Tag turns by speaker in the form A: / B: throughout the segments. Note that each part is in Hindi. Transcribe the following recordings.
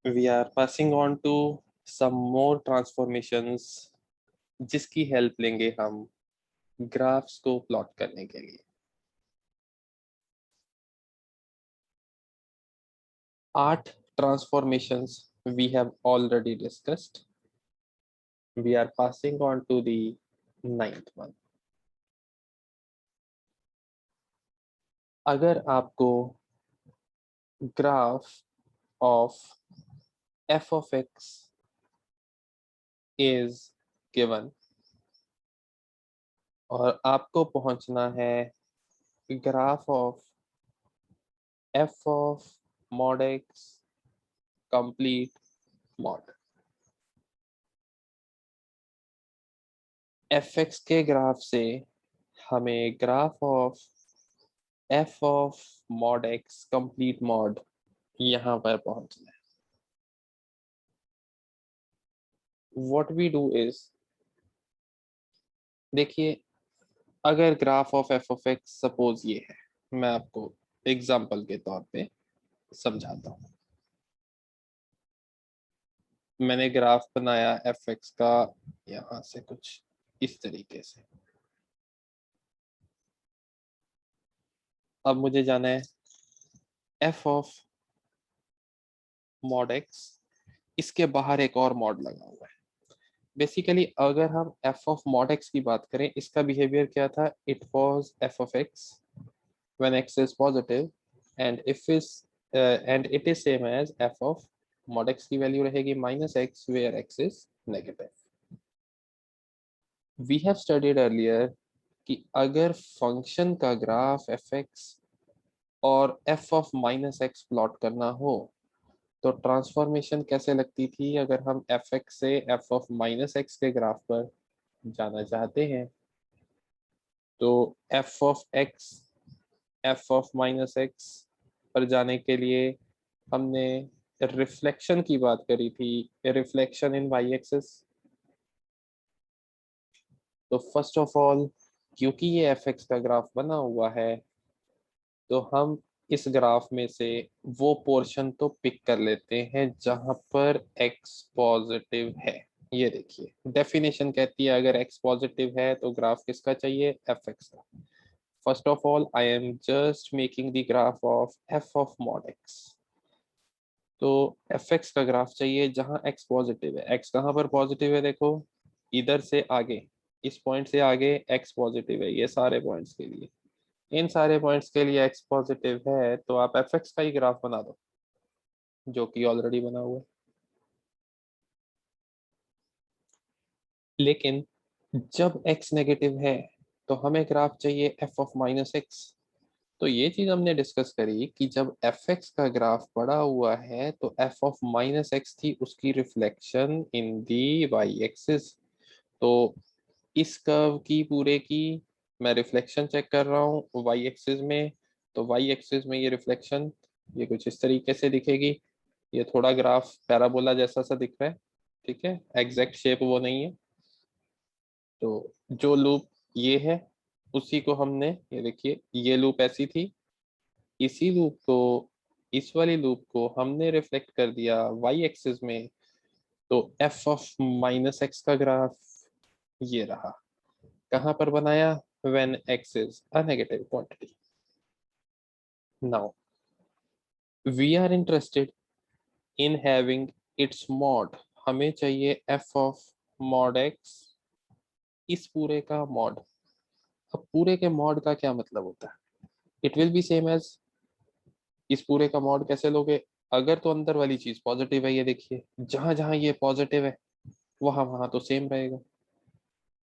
A: we are passing on to some more transformations जिसकी हेल्प लेंगे हम ग्राफ्स को प्लॉट करने के लिए। 8 transformations we have already discussed. We are passing on to the 9th one. अगर आपको graph of f of x is given और आपको पहुंचना है graph of f of mod x complete mod। fx के ग्राफ से हमें graph of f of mod x complete mod यहां पर पहुंचना है। What we do is, देखिए अगर graph of f of x suppose ये है, मैं आपको एग्जांपल के तौर पे समझाता हूँ। मैंने ग्राफ बनाया fx का यहां से कुछ इस तरीके से। अब मुझे जाना है f ऑफ mod x, इसके बाहर एक और मॉड लगा हुआ है। बेसिकली अगर हम f ऑफ mod x की बात करें, इसका बिहेवियर क्या था? It was f of x when x is positive and if is and it is same as f of mod x की वैल्यू रहेगी minus x where x is negative. We have studied earlier कि अगर फंक्शन का ग्राफ fx और f of minus x plot करना हो तो ट्रांसफॉर्मेशन कैसे लगती थी? अगर हम fx से f of minus x के ग्राफ पर जाना चाहते हैं तो f of x f of minus x पर जाने के लिए हमने रिफ्लेक्शन की बात करी थी, रिफ्लेक्शन इन वाई एक्सिस। तो फर्स्ट ऑफ ऑल क्योंकि ये fx का ग्राफ बना हुआ है तो हम इस ग्राफ में से वो पोर्शन तो पिक कर लेते हैं जहां पर x पॉजिटिव है। ये देखिए डेफिनेशन कहती है अगर x पॉजिटिव है तो ग्राफ किसका चाहिए? fx का। First of all I am just making the graph of f of mod x। तो fx का ग्राफ चाहिए जहां x पॉजिटिव है। x कहां पर पॉजिटिव है? देखो इधर से आगे, इस पॉइंट से आगे x पॉजिटिव है। ये सारे पॉइंट्स के लिए, इन सारे पॉइंट्स के लिए x पॉजिटिव है तो आप fx का ही ग्राफ बना दो जो कि ऑलरेडी बना हुआ है। लेकिन जब x नेगेटिव है तो हमें ग्राफ चाहिए f ऑफ माइनस एक्स। तो ये चीज हमने डिस्कस करी कि जब fx का ग्राफ पड़ा हुआ है तो f ऑफ माइनस एक्स थी उसकी reflection in the y axis. तो इस कर्व की पूरे की मैं रिफ्लेक्शन चेक कर रहा हूँ वाई एक्सिस में। तो वाई एक्सिस में ये रिफ्लेक्शन ये कुछ इस तरीके से दिखेगी। ये थोड़ा ग्राफ पैराबोला जैसा सा दिख रहा है, ठीक है, एग्जैक्ट शेप वो नहीं है। तो जो लूप ये है उसी को हमने, ये देखिए ये लूप ऐसी थी, इसी लूप को, इस वाली लूप को हमने रिफ्लेक्ट कर दिया वाई एक्सिस में। तो f ऑफ माइनस एक्स का ग्राफ ये रहा। कहां पर बनाया? when x is a negative quantity. Now we are interested in having its mod। हमें चाहिए f of mod x, इस पूरे का mod। अब पूरे के mod का क्या मतलब होता है? It will be same as, इस पूरे का mod कैसे लोगे? अगर तो अंदर वाली चीज पॉजिटिव है, ये देखिए जहां जहां ये पॉजिटिव है वहां वहां तो सेम रहेगा,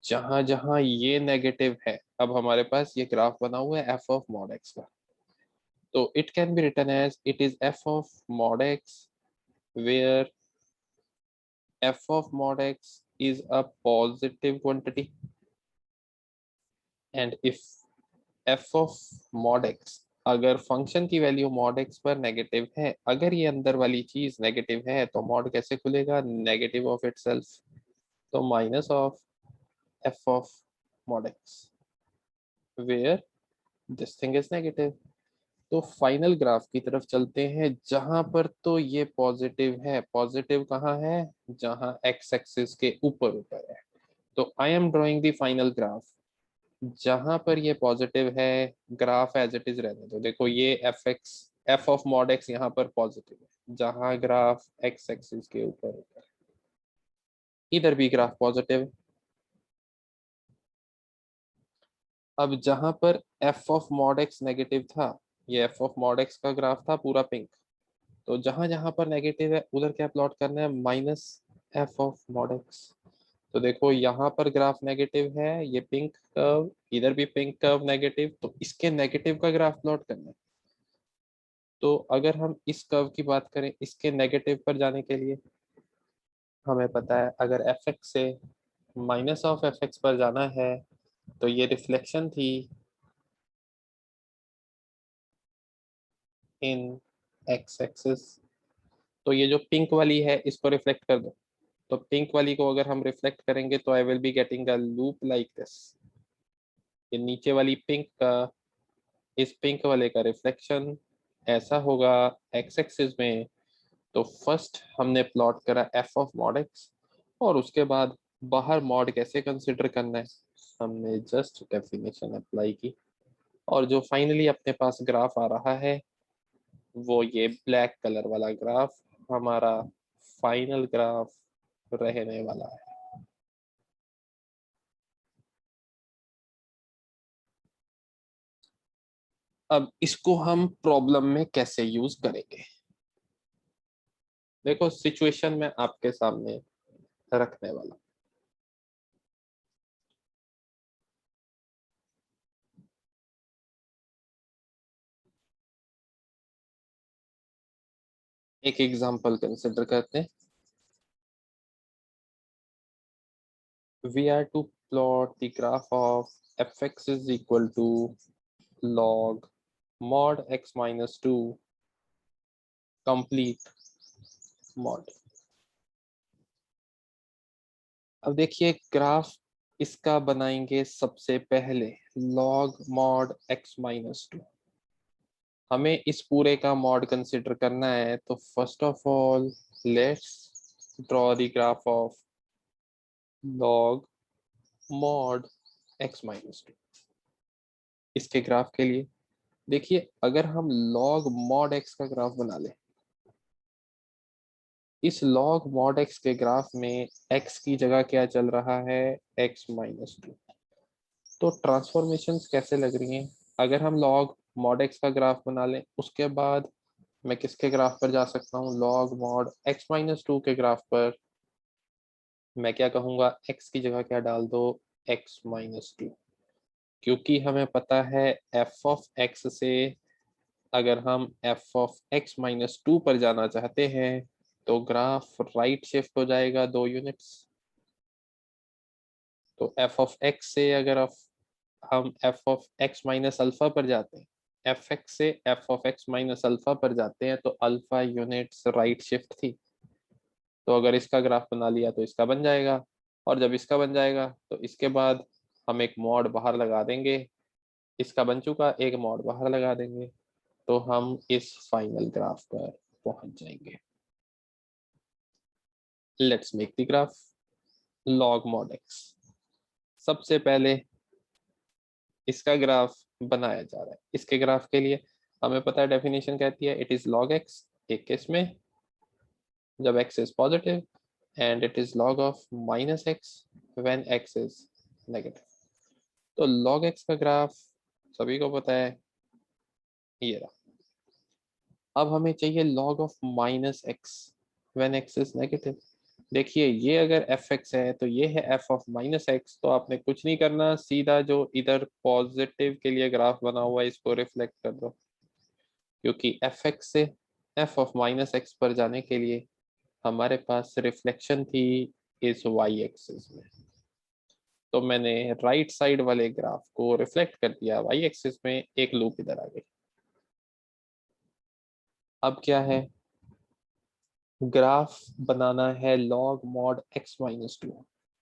A: जहां जहां ये नेगेटिव है। अब हमारे पास ये ग्राफ बना हुआ है f ऑफ mod x का। तो it can be written as it is f of mod x where f of mod x is a positive quantity and if f of mod x, अगर फंक्शन की वैल्यू mod x पर नेगेटिव है, अगर ये अंदर वाली चीज नेगेटिव है तो mod कैसे खुलेगा? Negative of itself. तो minus of f of mod x where this thing is negative। तो फाइनल ग्राफ की तरफ चलते हैं, जहां पर तो ये पॉजिटिव है। पॉजिटिव कहाँ है? जहां एक्स एक्सिस के ऊपर ऊपर है। तो I am drawing the final graph जहां पर ये पॉजिटिव है। ग्राफ एज इट इज रहने दो। देखो ये एफ ऑफ मॉड एक्स यहाँ पर पॉजिटिव है, जहां ग्राफ एक्स एक्सिस के ऊपर ऊपर। इधर भी ग्राफ पॉजिटिव। अब जहां पर F of mod x negative था, ये एफ ऑफ मॉड एक्स का ग्राफ था पूरा पिंक। तो जहां जहां पर नेगेटिव है उधर क्या प्लॉट करना है? Minus F of mod x. तो देखो यहाँ पर ग्राफ नेगेटिव है, ये पिंक कर्व, इधर भी पिंक कर्व नेगेटिव, तो इसके नेगेटिव का ग्राफ प्लॉट करना है। तो अगर हम इस कर्व की बात करें, इसके नेगेटिव पर जाने के लिए हमें पता है, अगर एफ एक्स से माइनस ऑफ एफ एक्स पर जाना है तो ये रिफ्लेक्शन थी इन एक्स एक्सिस। तो ये जो पिंक वाली है इसको रिफ्लेक्ट कर दो। तो पिंक वाली को अगर हम रिफ्लेक्ट करेंगे तो I will be getting a loop like this. ये नीचे वाली पिंक का इस पिंक वाले का रिफ्लेक्शन ऐसा होगा एक्स एक्सिस में। तो फर्स्ट हमने प्लॉट करा एफ ऑफ मॉड एक्स, और उसके बाद बाहर मॉड कैसे कंसिडर करना है हमने जस्ट डेफिनेशन अप्लाई की। और जो फाइनली अपने पास ग्राफ आ रहा है वो ये ब्लैक कलर वाला ग्राफ हमारा फाइनल ग्राफ रहने वाला है। अब इसको हम प्रॉब्लम में कैसे यूज करेंगे? देखो सिचुएशन में आपके सामने रखने वाला। एक एग्जांपल कंसिडर करते हैं। We are to plot the graph of fx is equal to log mod x minus 2 complete mod। अब देखिए ग्राफ इसका बनाएंगे सबसे पहले log mod x minus 2। हमें इस पूरे का मॉड कंसिडर करना है, तो first of all let's draw the graph of log mod x minus 2। इसके ग्राफ के लिए देखिए, अगर हम log mod x का ग्राफ बना लें, इस log mod x के ग्राफ में x की जगह क्या चल रहा है? x minus 2। तो ट्रांसफॉर्मेशंस कैसे लग रही हैं? अगर हम log mod x का ग्राफ बना लें, उसके बाद मैं किसके ग्राफ पर जा सकता हूँ? log mod x माइनस 2 के ग्राफ पर मैं क्या कहूँगा? x की जगह क्या डाल दो? x minus 2। क्योंकि हमें पता है f ऑफ x से अगर हम f ऑफ x माइनस 2 पर जाना चाहते हैं तो ग्राफ राइट शिफ्ट हो जाएगा 2 यूनिट्स। तो f ऑफ x से अगर हम f of x minus alpha पर जाते हैं, एफ एक्स से f of x minus alpha पर जाते हैं, तो अल्फा यूनिट्स राइट शिफ्ट थी। तो अगर इसका ग्राफ बना लिया तो इसका बन जाएगा, और जब इसका बन जाएगा तो इसके बाद हम एक मॉड बाहर लगा देंगे। इसका बन चुका, एक मॉड बाहर लगा देंगे, तो हम इस फाइनल ग्राफ पर पहुंच जाएंगे। Let's make the graph log mod x। सबसे पहले इसका ग्राफ बनाया जा रहा है। इसके ग्राफ के लिए हमें पता है, डेफिनेशन कहती है इट इज log x एक केस में जब x is positive, and it is log of minus x when x is negative. तो log x का ग्राफ सभी को पता है, ये रहा। अब हमें चाहिए log of minus x when x is negative. देखिए ये अगर एफ एक्स है तो ये है एफ ऑफ माइनस एक्स। तो आपने कुछ नहीं करना, सीधा जो इधर पॉजिटिव के लिए ग्राफ बना हुआ है इसको रिफ्लेक्ट कर दो, क्योंकि एफ एक्स से एफ ऑफ माइनस एक्स पर जाने के लिए हमारे पास रिफ्लेक्शन थी इस वाई एक्सिस में। तो मैंने राइट साइड वाले ग्राफ को रिफ्लेक्ट कर दिया वाई एक्सिस में, एक लूप इधर आ गई। अब क्या है? ग्राफ बनाना है log mod x माइनस 2।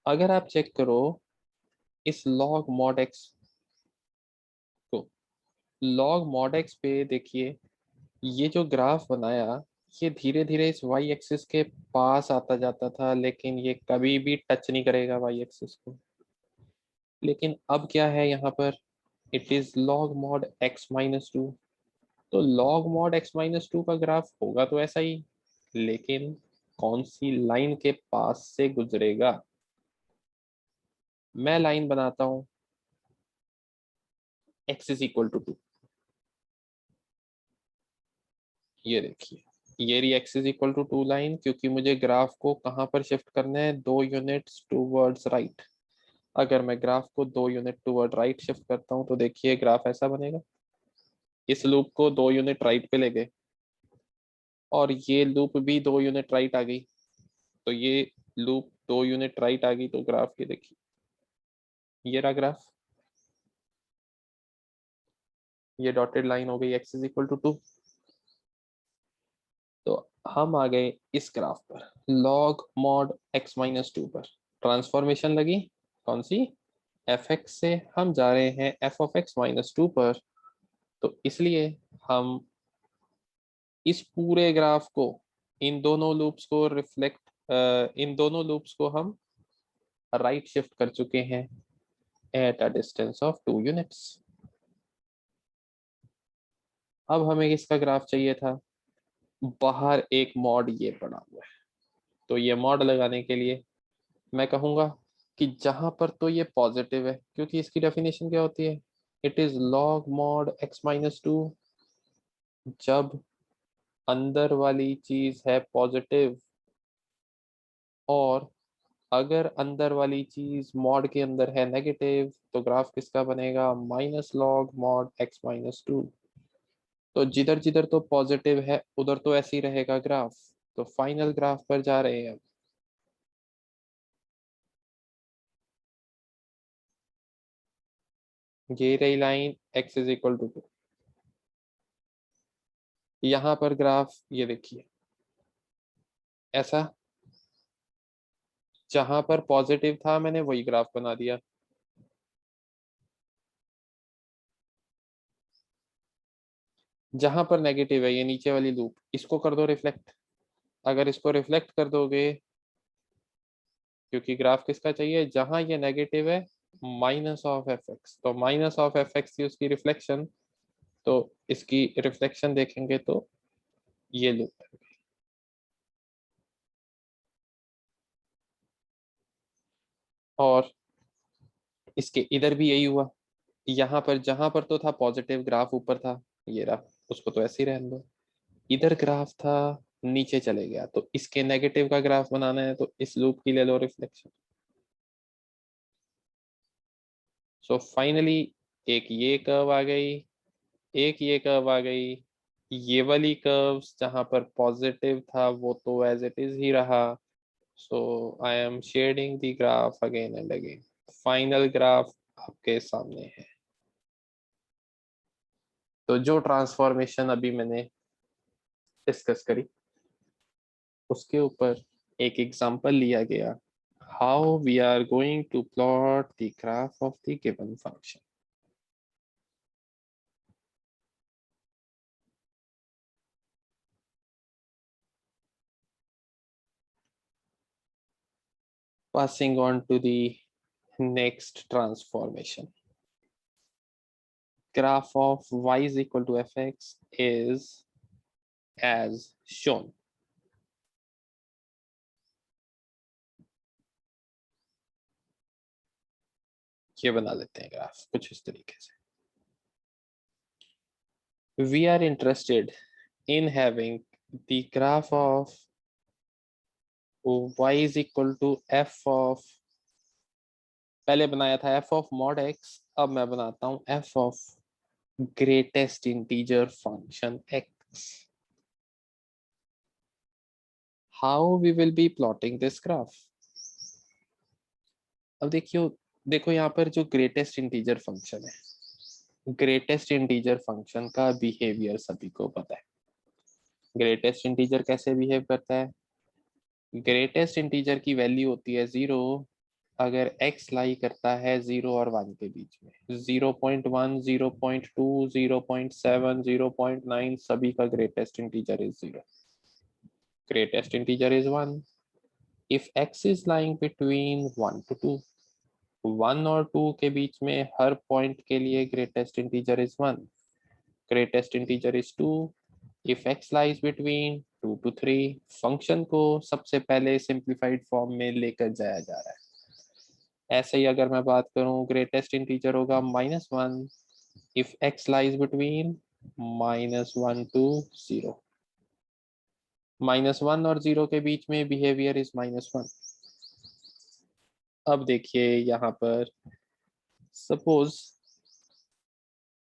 A: अगर आप चेक करो इस log mod x को, लॉग मॉड एक्स पे देखिए, ये जो ग्राफ बनाया, ये धीरे धीरे इस वाई एक्सिस के पास आता जाता था, लेकिन ये कभी भी टच नहीं करेगा वाई एक्सिस को। लेकिन अब क्या है यहाँ पर, it is log mod x minus two. तो log mod x minus two का ग्राफ होगा तो ऐसा ही, लेकिन कौन सी लाइन के पास से गुजरेगा। मैं लाइन बनाता हूं, x is equal to two. ये देखिए, ये रही x is equal to two line, क्योंकि मुझे ग्राफ को कहां पर शिफ्ट करना है, 2 यूनिट्स टूवर्ड्स राइट। अगर मैं ग्राफ को 2 यूनिट टूवर्ड राइट शिफ्ट करता हूं तो देखिए ग्राफ ऐसा बनेगा। इस लूप को 2 यूनिट राइट पे ले गए, और ये लूप भी 2 यूनिट राइट आ गई, तो ये लूप 2 यूनिट राइट आ गई, तो ग्राफ ये देखिए, ये रहा ग्राफ। ये डॉटेड लाइन हो गई x is equal to two. तो हम आ गए इस ग्राफ पर, log mod x minus two पर। ट्रांसफॉर्मेशन लगी कौन सी, एफ एक्स से हम जा रहे हैं F of x minus two पर। तो इसलिए हम इस पूरे ग्राफ को, इन दोनों लूप्स को रिफ्लेक्ट, इन दोनों लूप्स को हम राइट शिफ्ट कर चुके हैं at a distance of 2 units. अब हमें इसका ग्राफ चाहिए था, बाहर एक मॉड ये पड़ा हुआ है, तो ये मॉड लगाने के लिए मैं कहूंगा कि जहां पर तो ये पॉजिटिव है, क्योंकि इसकी डेफिनेशन क्या होती है, it is log mod x minus to, जब अंदर वाली चीज है पॉजिटिव, और अगर अंदर वाली चीज मॉड के अंदर है नेगेटिव, तो ग्राफ किसका बनेगा, minus log mod x minus two. तो जिधर जिधर तो पॉजिटिव है उधर तो ऐसे ही रहेगा ग्राफ। तो फाइनल ग्राफ पर जा रहे हैं। ये रही line x is equal to two. यहाँ पर ग्राफ ये देखिए ऐसा, जहां पर पॉजिटिव था मैंने वही ग्राफ बना दिया, जहां पर नेगेटिव है ये नीचे वाली लूप, इसको कर दो रिफ्लेक्ट। अगर इसको रिफ्लेक्ट कर दोगे, क्योंकि ग्राफ किसका चाहिए, जहां ये नेगेटिव है, माइनस ऑफ एफ एक्स, तो माइनस ऑफ एफ एक्स थी उसकी रिफ्लेक्शन, तो इसकी रिफ्लेक्शन देखेंगे तो ये लूप है। और इसके इधर भी यही हुआ, यहाँ पर जहां पर तो था पॉजिटिव, ग्राफ ऊपर था, ये रहा, उसको तो ऐसे ही रहने दो। इधर ग्राफ था, नीचे चले गया, तो इसके नेगेटिव का ग्राफ बनाना है तो इस लूप की ले लो रिफ्लेक्शन। सो फाइनली एक ये कर्व आ गई, एक ये कर्व आ गई। ये वाली कर्व्स जहां पर पॉजिटिव था वो तो एज इट इज ही रहा। So I am shading the graph again and again. Final graph आपके सामने है। तो जो ट्रांसफॉर्मेशन अभी मैंने डिस्कस करी, उसके ऊपर एक एग्जांपल लिया गया, how we are going to plot the graph of the given function. Passing on to the next transformation. Graph of y is equal to fx is as shown. ये बना लेते हैं ग्राफ कुछ इस तरीके से. We are interested in having the graph of y is equal to f of, पहले बनाया था f of mod x, अब मैं बनाता हूं f of greatest integer function x. How we will be plotting this graph? अब देखियो, देखो यहाँ पर जो ग्रेटेस्ट इंटीजर फंक्शन है, ग्रेटेस्ट इंटीजर फंक्शन का बिहेवियर सभी को पता है. ग्रेटेस्ट इंटीजर कैसे बिहेव करता है, ग्रेटेस्ट इंटीजर की वैल्यू होती है 0 अगर x लाई करता है 0 और 1 के बीच में, 0.1, 0.2, 0.7, 0.9 सभी का greatest integer is 0, greatest integer is 1. If x is lying between 1 to 2, 1 और 2 के बीच में हर पॉइंट के लिए greatest integer is 1, greatest integer is 2. If x lies between 2 to 3, function को सबसे पहले सिंप्लीफाइड फॉर्म में लेकर जाया जा रहा है। ऐसे ही अगर मैं बात करूं, ग्रेटेस्ट इंटीजर होगा -1 if x lies between -1 to 0, -1 और 0 के बीच में बिहेवियर इज -1। अब देखिए यहाँ पर सपोज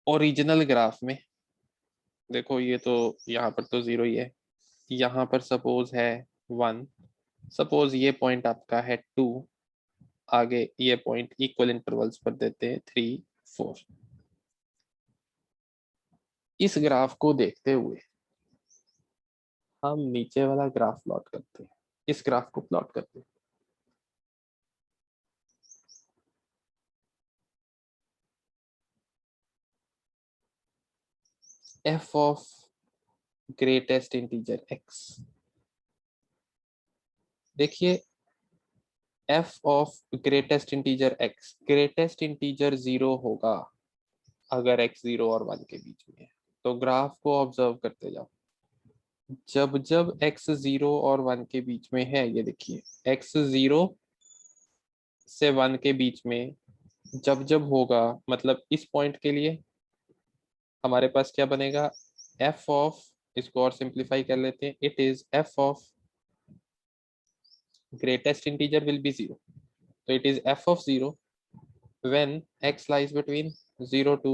A: ओरिजिनल ग्राफ में देखो, ये तो यहाँ पर तो 0 ही है, यहाँ पर सपोज है 1, सपोज ये पॉइंट आपका है 2, आगे ये पॉइंट इक्वल इंटरवल्स पर देते हैं 3, 4। इस ग्राफ को देखते हुए हम नीचे वाला ग्राफ प्लॉट करते हैं, इस ग्राफ को प्लॉट करते हैं। f of greatest integer x, देखिए f of greatest integer x, greatest integer 0 होगा अगर x 0 और 1 के बीच में है। तो ग्राफ को ऑब्जर्व करते जाओ, जब जब x 0 और 1 के बीच में है, ये देखिए x 0 से 1 के बीच में जब जब होगा, मतलब इस पॉइंट के लिए हमारे पास क्या बनेगा, f ऑफ, इसको और सिंप्लीफाई कर लेते हैं, it is f of greatest integer will be 0, तो it is f of 0 when x lies between 0 to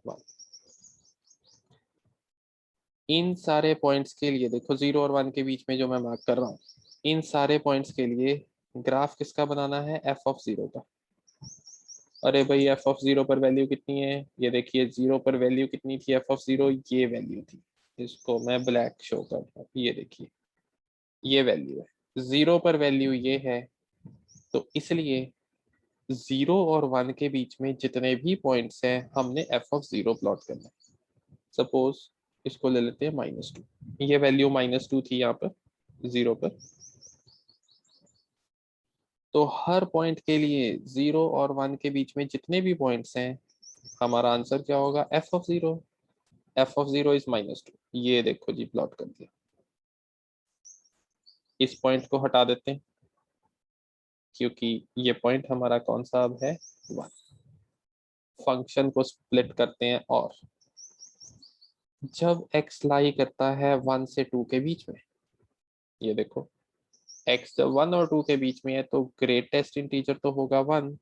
A: 1। इन सारे पॉइंट्स के लिए देखो, 0 और 1 के बीच में जो मैं मार्क कर रहा हूँ, इन सारे पॉइंट्स के लिए ग्राफ किसका बनाना है, f ऑफ 0 का। अरे भाई f ऑफ 0 पर वैल्यू कितनी है, ये देखिए 0 पर वैल्यू कितनी थी, f ऑफ 0 ये वैल्यू थी, इसको मैं ब्लैक शो कर रहा हूँ, ये देखिए ये वैल्यू है, 0 पर वैल्यू ये है, तो इसलिए 0 और 1 के बीच में जितने भी पॉइंट्स हैं हमने f ऑफ 0 प्लॉट करना है। सपोज इसको ले लेते हैं -2, ये वैल्यू -2 थी यहाँ पर 0 पर, तो हर पॉइंट के लिए 0 और 1 के बीच में जितने भी पॉइंट्स हैं, हमारा आंसर क्या होगा, f of 0, f of 0 is -2। ये देखो जी प्लॉट कर दिया। इस पॉइंट को हटा देते हैं क्योंकि ये पॉइंट हमारा कौन सा अब है, 1। फंक्शन को स्प्लिट करते हैं, और जब x लाई करता है 1 से 2 के बीच में, ये देखो x जब 1 और 2 के बीच में है तो ग्रेटेस्ट इंटीजर तो होगा 1,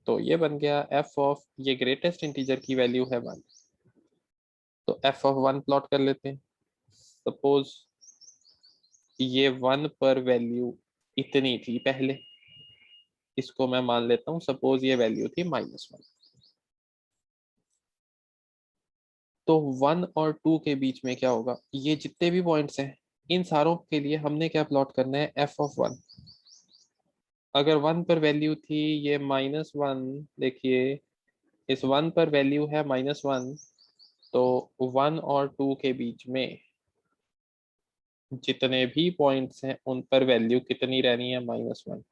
A: तो ये बन गया f ऑफ, ये ग्रेटेस्ट इंटीजर की वैल्यू है 1, तो f ऑफ 1 प्लॉट कर लेते हैं। सपोज ये 1 पर वैल्यू इतनी थी पहले, इसको मैं मान लेता हूँ, सपोज ये वैल्यू थी -1, तो 1 और 2 के बीच में क्या होगा, ये जितने भी पॉइंट्स हैं इन सारों के लिए हमने क्या प्लॉट करना है, f ऑफ 1। अगर 1 पर वैल्यू थी ये -1, देखिए इस 1 पर वैल्यू है -1, तो 1 और 2 के बीच में जितने भी पॉइंट्स हैं उन पर वैल्यू कितनी रहनी है, -1।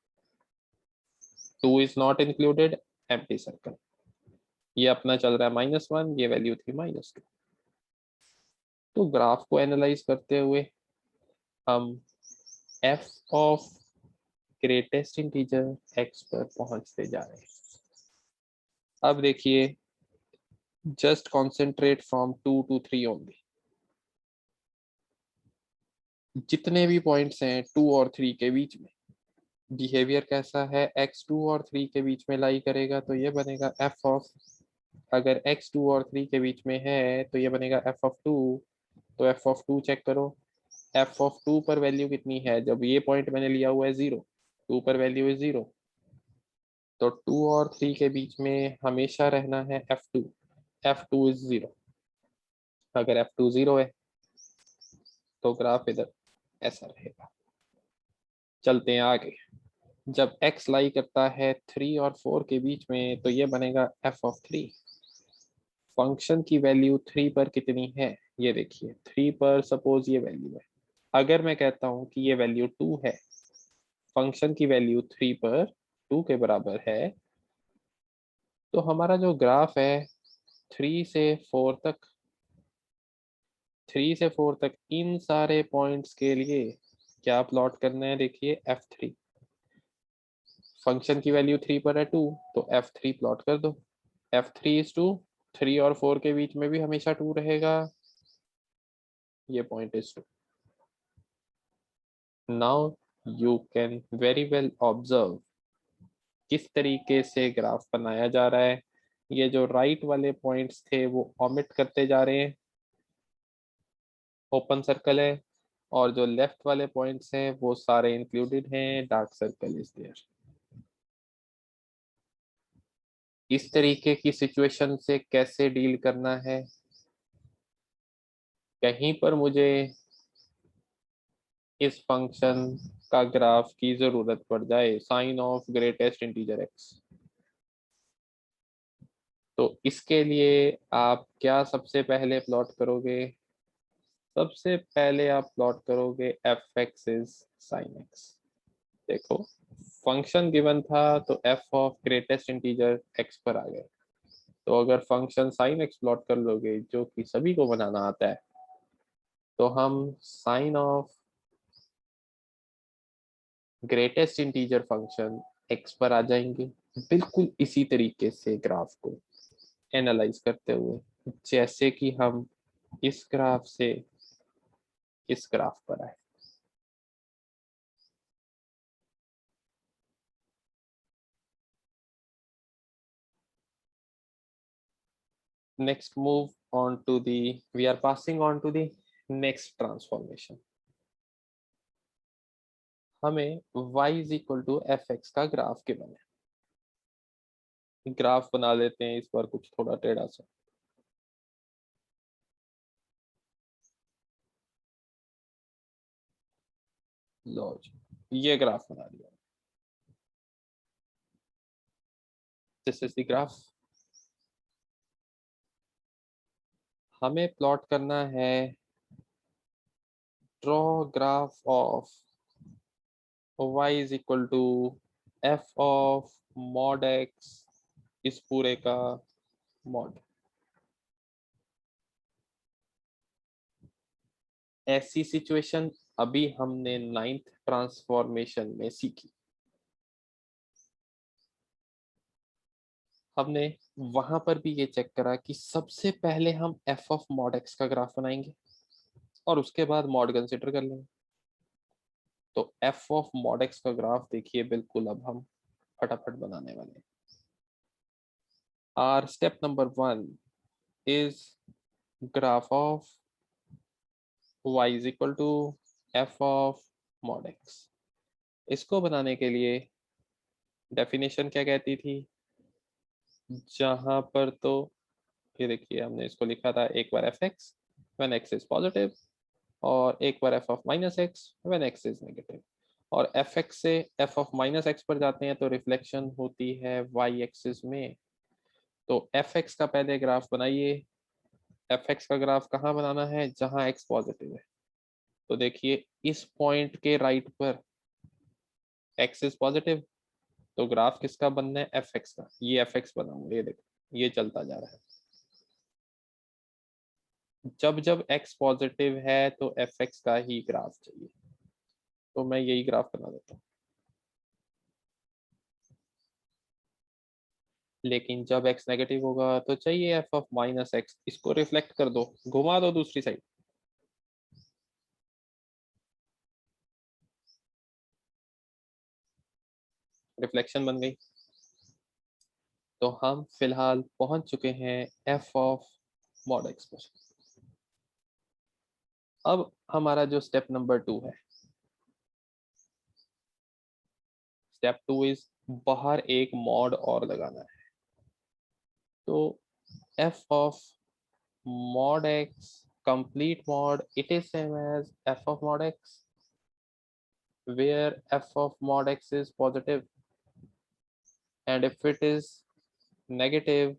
A: 2 is not included, empty circle, ये अपना चल रहा है -1, ये वैल्यू थी -2। तो ग्राफ को एनालाइज करते हुए हम f of greatest integer x पर पहुंचते जा रहे हैं। अब देखिए, just concentrate from 2 to 3 only, जितने भी पॉइंट्स हैं 2 और 3 के बीच में बिहेवियर कैसा है, x 2 और 3 के बीच में लाई करेगा, तो ये बनेगा f ऑफ, अगर x 2 और 3 के बीच में है तो ये बनेगा f ऑफ 2, तो f ऑफ 2 चेक करो, f ऑफ 2 पर वैल्यू कितनी है, जब ये पॉइंट मैंने लिया हुआ है 0, 2 पर वैल्यू है 0, तो 2 और 3 के बीच में हमेशा रहना है f2, f2 इज 0। अगर f2 0 है तो ग्राफ इधर ऐसा रहेगा। चलते हैं आगे। जब x लाई करता है 3 और 4 के बीच में तो ये बनेगा f ऑफ 3। फंक्शन की वैल्यू 3 पर कितनी है, ये देखिए 3 पर सपोज ये वैल्यू है। अगर मैं कहता हूं कि ये वैल्यू 2 है, फंक्शन की वैल्यू 3 पर 2 के बराबर है, तो हमारा जो ग्राफ है 3 से 4 तक, 3 से 4 तक इन सारे पॉइंट्स के लिए क्या प्लॉट करना है, देखिए f3। फंक्शन की वैल्यू 3 पर है 2, तो f3 प्लॉट कर दो। f3 इज 2, 3 और 4 के बीच में भी हमेशा 2 रहेगा, ये point is 2। Now you can very well observe किस तरीके से ग्राफ बनाया जा रहा है। ये जो राइट वाले पॉइंट्स थे वो ऑमिट करते जा रहे हैं, ओपन सर्कल है, और जो लेफ्ट वाले पॉइंट्स हैं वो सारे इंक्लूडेड हैं, डार्क सर्कल इज देयर। इस तरीके की सिचुएशन से कैसे डील करना है, कहीं पर मुझे इस फंक्शन का ग्राफ की जरूरत पड़ जाए, sine of greatest integer x, तो इसके लिए आप क्या सबसे पहले प्लॉट करोगे, सबसे पहले आप प्लॉट करोगे F x is sine x. देखो फंक्शन गिवन था तो f of greatest integer x पर आ गए, तो अगर फंक्शन साइन एक्स प्लॉट कर लोगे जो कि सभी को बनाना आता है, तो हम sine of greatest integer function x पर आ जाएंगे, बिल्कुल इसी तरीके से ग्राफ को एनालाइज करते हुए जैसे कि हम इस ग्राफ से इस ग्राफ पर आए। Next move on to the, we are passing on to the next transformation। हमें y is equal to fx का ग्राफ गिवन है। ग्राफ बना लेते हैं इस बार कुछ थोड़ा टेढ़ा सा। लो जी, ये ग्राफ बना दिया। This is the graph. हमें प्लॉट करना है, draw graph of y is equal to f of mod x, इस पूरे का मॉड। ऐसी सिचुएशन अभी हमने 9th ट्रांसफॉर्मेशन में सीखी। हमने वहां पर भी ये चेक करा कि सबसे पहले हम एफ ऑफ मॉड एक्स का ग्राफ बनाएंगे और उसके बाद मॉड कंसिडर कर लेंगे। तो एफ ऑफ मॉड एक्स का ग्राफ देखिए, बिल्कुल अब हम फटाफट बनाने वाले हैं। Our step number 1 is graph of y is equal to f of mod x. इसको बनाने के लिए डेफिनेशन क्या कहती थी, जहां पर तो ये देखिए हमने इसको लिखा था एक बार f x when x is positive, और एक बार f of minus x when x is negative. और एफ एक्स से एफ ऑफ माइनस एक्स पर जाते हैं तो रिफ्लेक्शन होती है वाई एक्सिस में। तो एफ एक्स का पहले ग्राफ बनाइए। एफ एक्स का ग्राफ कहाँ बनाना है, जहां एक्स पॉजिटिव है। तो देखिए इस पॉइंट के राइट पर एक्स इज पॉजिटिव, तो ग्राफ किसका बनना है, एफ एक्स का। ये एफ एक्स बनाऊंगा, ये देखो ये चलता जा रहा है। जब जब एक्स पॉजिटिव है तो एफ एक्स का ही ग्राफ चाहिए, तो मैं यही ग्राफ बना देता हूँ। लेकिन जब x नेगेटिव होगा तो चाहिए एफ ऑफ माइनस एक्स, इसको रिफ्लेक्ट कर दो, घुमा दो दूसरी साइड। रिफ्लेक्शन बन गई। तो हम फिलहाल पहुंच चुके हैं एफ ऑफ मॉड एक्स पर। अब हमारा जो स्टेप नंबर 2 है, स्टेप 2 इज बाहर एक मॉड और लगाना है। तो f of mod x complete mod, it is same as f of mod x। where f of mod x is positive and if it is negative,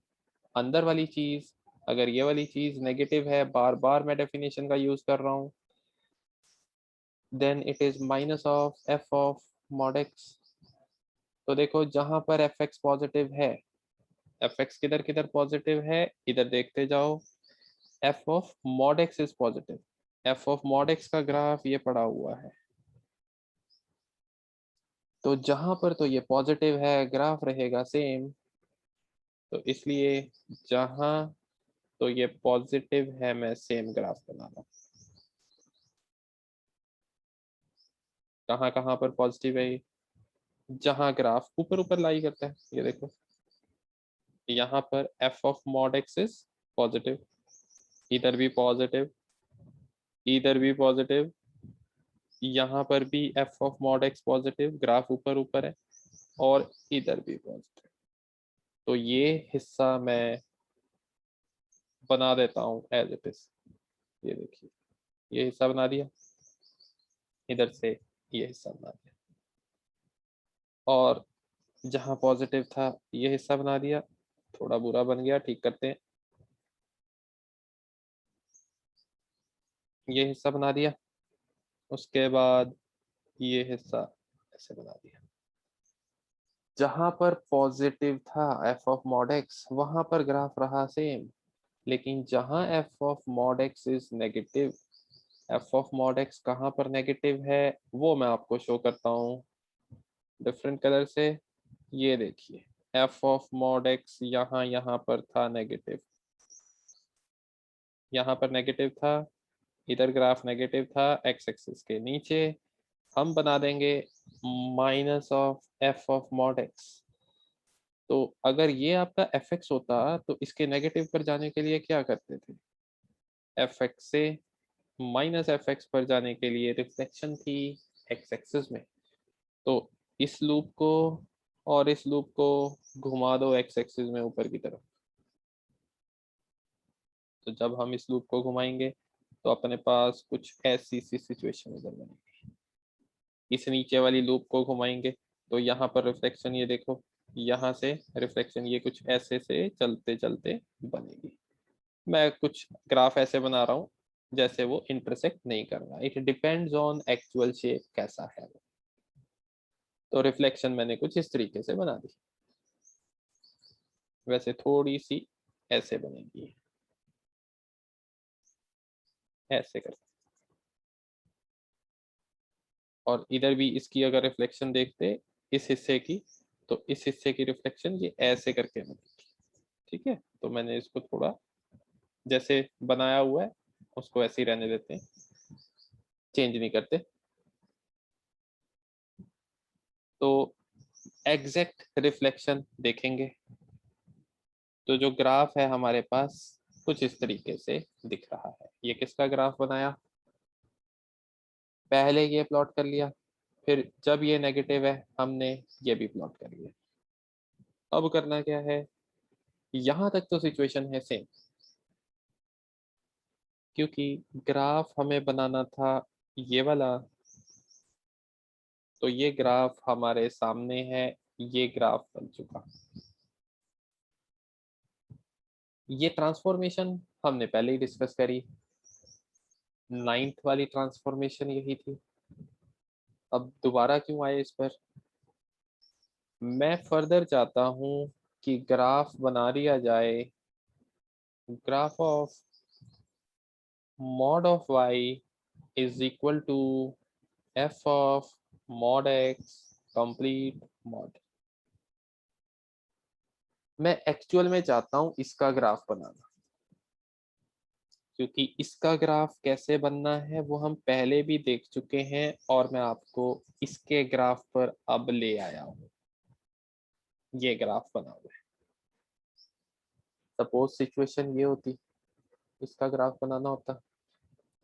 A: अंदर वाली चीज, अगर ये वाली चीज नेगेटिव है, बार बार मैं डेफिनेशन का यूज कर रहा हूँ, then it is minus of f of mod x. तो देखो जहां पर एफ एक्स पॉजिटिव है, एफ एक्स किधर किधर पॉजिटिव है, इधर देखते जाओ, F of mod x is positive, F of mod x का ग्राफ ये पड़ा हुआ है, तो जहां पर तो ये पॉजिटिव है ग्राफ रहेगा सेम, तो इसलिए जहां तो ये पॉजिटिव है मैं सेम ग्राफ बना रहा हूं। कहाँ कहाँ पर पॉजिटिव है, जहां ग्राफ ऊपर ऊपर लाई करता है, ये देखो यहाँ पर F of mod x is positive, इधर भी पॉजिटिव, इधर भी पॉजिटिव, यहाँ पर भी F of mod x positive, graph ऊपर ऊपर है, और इधर भी पॉजिटिव। तो ये हिस्सा मैं बना देता हूँ एज इट इज, ये देखिए ये हिस्सा बना दिया, इधर से ये हिस्सा बना दिया, और जहाँ पॉजिटिव था ये हिस्सा बना दिया, थोड़ा बुरा बन गया, ठीक करते हैं, ये हिस्सा बना दिया, उसके बाद ये हिस्सा ऐसे बना दिया। जहां पर पॉजिटिव था एफ ऑफ मॉड एक्स, वहां पर ग्राफ रहा सेम, लेकिन जहां F of mod x is negative, F of mod x कहाँ पर नेगेटिव है वो मैं आपको शो करता हूँ डिफरेंट कलर से। ये देखिए एफ ऑफ मॉड एक्स यहाँ पर था नेगेटिव, यहाँ पर नेगेटिव था, इधर ग्राफ नेगेटिव था एक्स एक्सिस के नीचे, हम बना देंगे minus of F of mod x. तो अगर ये आपका एफ एक्स होता तो इसके नेगेटिव पर जाने के लिए क्या करते थे, एफ एक्स से माइनस एफ एक्स पर जाने के लिए रिफ्लेक्शन थी एक्स एक्सिस में, तो इस लूप को और इस लूप को घुमा दो एक्स एक्सिस में ऊपर की तरफ, तो जब हम इस लूप को घुमाएंगे तो अपने पास कुछ ऐसी सी सिचुएशन इधर बनेगी, इस नीचे वाली लूप को घुमाएंगे तो यहाँ पर रिफ्लेक्शन, ये देखो यहाँ से रिफ्लेक्शन ये कुछ ऐसे से चलते चलते बनेगी। मैं कुछ ग्राफ ऐसे बना रहा हूँ जैसे वो इंटरसेक्ट नहीं कर रहा, it depends on actual shape कैसा है वो। तो रिफ्लेक्शन मैंने कुछ इस तरीके से बना दी, वैसे थोड़ी सी ऐसे बनेगी, ऐसे कर, और इधर भी इसकी अगर रिफ्लेक्शन देखते इस हिस्से की, तो इस हिस्से की रिफ्लेक्शन ये ऐसे करके बनेगी, ठीक है। तो मैंने इसको थोड़ा जैसे बनाया हुआ है उसको ऐसे ही रहने देते हैं, चेंज नहीं करते। तो एग्जैक्ट रिफ्लेक्शन देखेंगे तो जो ग्राफ है हमारे पास कुछ इस तरीके से दिख रहा है। ये किसका ग्राफ बनाया, पहले ये प्लॉट कर लिया, फिर जब ये नेगेटिव है हमने ये भी प्लॉट कर लिया। अब करना क्या है, यहां तक तो सिचुएशन है सेम, क्योंकि ग्राफ हमें बनाना था ये वाला, तो ये ग्राफ हमारे सामने है, ये ग्राफ बन चुका। ये ट्रांसफॉर्मेशन हमने पहले ही डिस्कस करी, 9th वाली ट्रांसफॉर्मेशन यही थी, अब दोबारा क्यों आए इस पर। मैं फर्दर चाहता हूं कि ग्राफ बना लिया जाए, graph of mod of y is equal to f of mod x complete mod। मैं एक्चुअल में चाहता हूं इसका ग्राफ बनाना, क्योंकि इसका ग्राफ कैसे बनना है वो हम पहले भी देख चुके हैं और मैं आपको इसके ग्राफ पर अब ले आया हूं। ये ग्राफ बना हुआ है, सपोज सिचुएशन ये होती, इसका ग्राफ बनाना होता,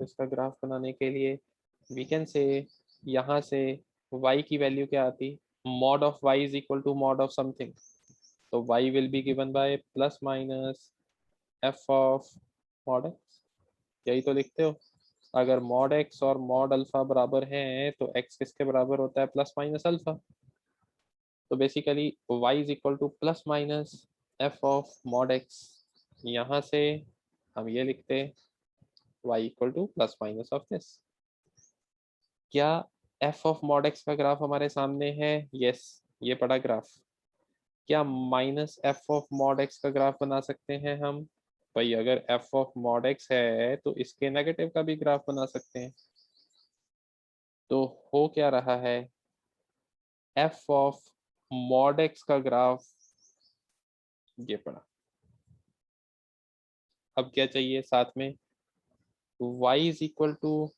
A: तो इसका ग्राफ बनाने के लिए वी कैन से यहाँ से y की वैल्यू क्या आती, mod of y is equal to mod of something, तो y will be given by plus minus f of mod x, यही तो लिखते हो। अगर मॉड एक्स और मॉड अल्फा बराबर हैं तो एक्स किसके बराबर होता है, प्लस माइनस अल्फा। तो basically y is equal to plus minus F of mod x. यहाँ से हम ये लिखते हैं y equal to plus minus of this. क्या f ऑफ मॉड एक्स का ग्राफ हमारे सामने है? यस, ये पड़ा ग्राफ। क्या minus F of mod x का ग्राफ बना सकते हैं हम? भाई अगर एफ ऑफ मॉड एक्स है तो इसके नेगेटिव का भी ग्राफ बना सकते हैं। तो हो क्या रहा है, एफ ऑफ मॉड एक्स का ग्राफ ये पड़ा। अब क्या चाहिए साथ में, y is equal to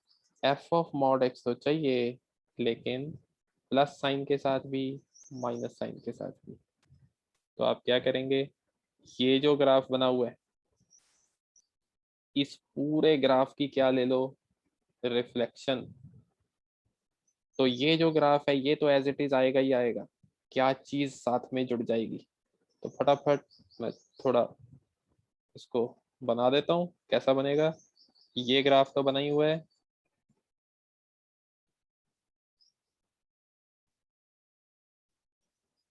A: f of mod x तो चाहिए, लेकिन प्लस साइन के साथ भी माइनस साइन के साथ भी। तो आप क्या करेंगे, ये जो ग्राफ बना हुआ है इस पूरे ग्राफ की क्या ले लो, रिफ्लेक्शन। तो ये जो ग्राफ है ये तो एज इट इज आएगा ही आएगा, क्या चीज साथ में जुड़ जाएगी। तो फटाफट मैं थोड़ा इसको बना देता हूँ, कैसा बनेगा। ये ग्राफ तो बना ही हुआ है,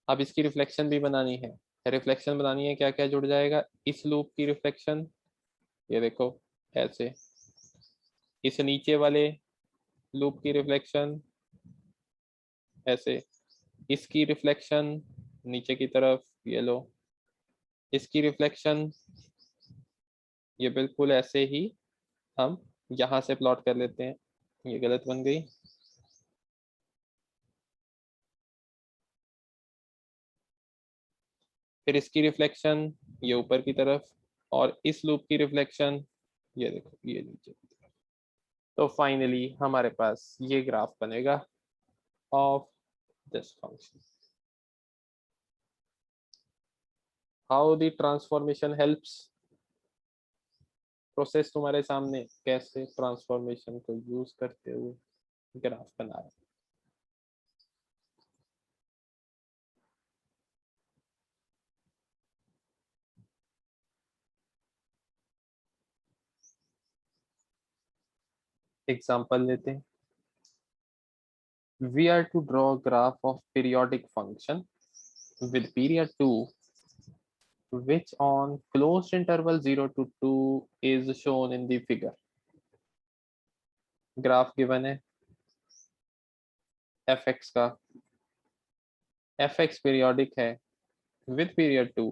A: अब इसकी रिफ्लेक्शन भी बनानी है। रिफ्लेक्शन बनानी है, क्या क्या जुड़ जाएगा, इस लूप की रिफ्लेक्शन, ये देखो ऐसे, इस नीचे वाले लूप की रिफ्लेक्शन ऐसे, इसकी रिफ्लेक्शन नीचे की तरफ ये लो, इसकी रिफ्लेक्शन ये बिल्कुल ऐसे ही हम यहाँ से प्लॉट कर लेते हैं। ये गलत बन गई, फिर इसकी रिफ्लेक्शन ये ऊपर की तरफ, और इस लूप की रिफ्लेक्शन ये देखो ये नीचे की तरफ। तो फाइनली हमारे पास ये ग्राफ बनेगा of this function. How the transformation helps, process तुम्हारे सामने, कैसे ट्रांसफॉर्मेशन को यूज करते हुए ग्राफ बनाया। एग्जांपल लेते हैं, we are to draw a graph of periodic function with period 2 which on closed interval 0 to 2 is shown in the figure। Graph given है fx का, fx पीरियोडिक है विद पीरियड 2,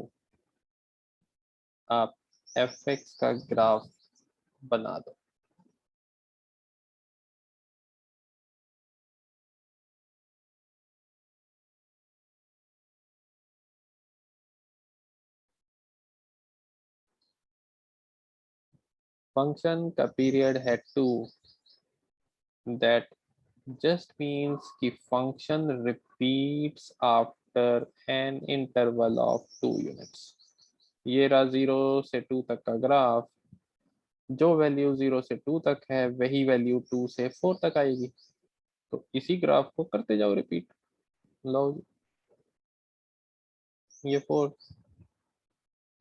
A: आप fx का ग्राफ बना दो। फंक्शन का पीरियड है 2, दैट just means कि function repeats after an interval of 2 units। ये रहा 0 से 2 तक का ग्राफ, जो वैल्यू 0 से 2 तक है वही वैल्यू 2 से 4 तक आएगी। तो इसी ग्राफ को करते जाओ रिपीट। लो ये 4।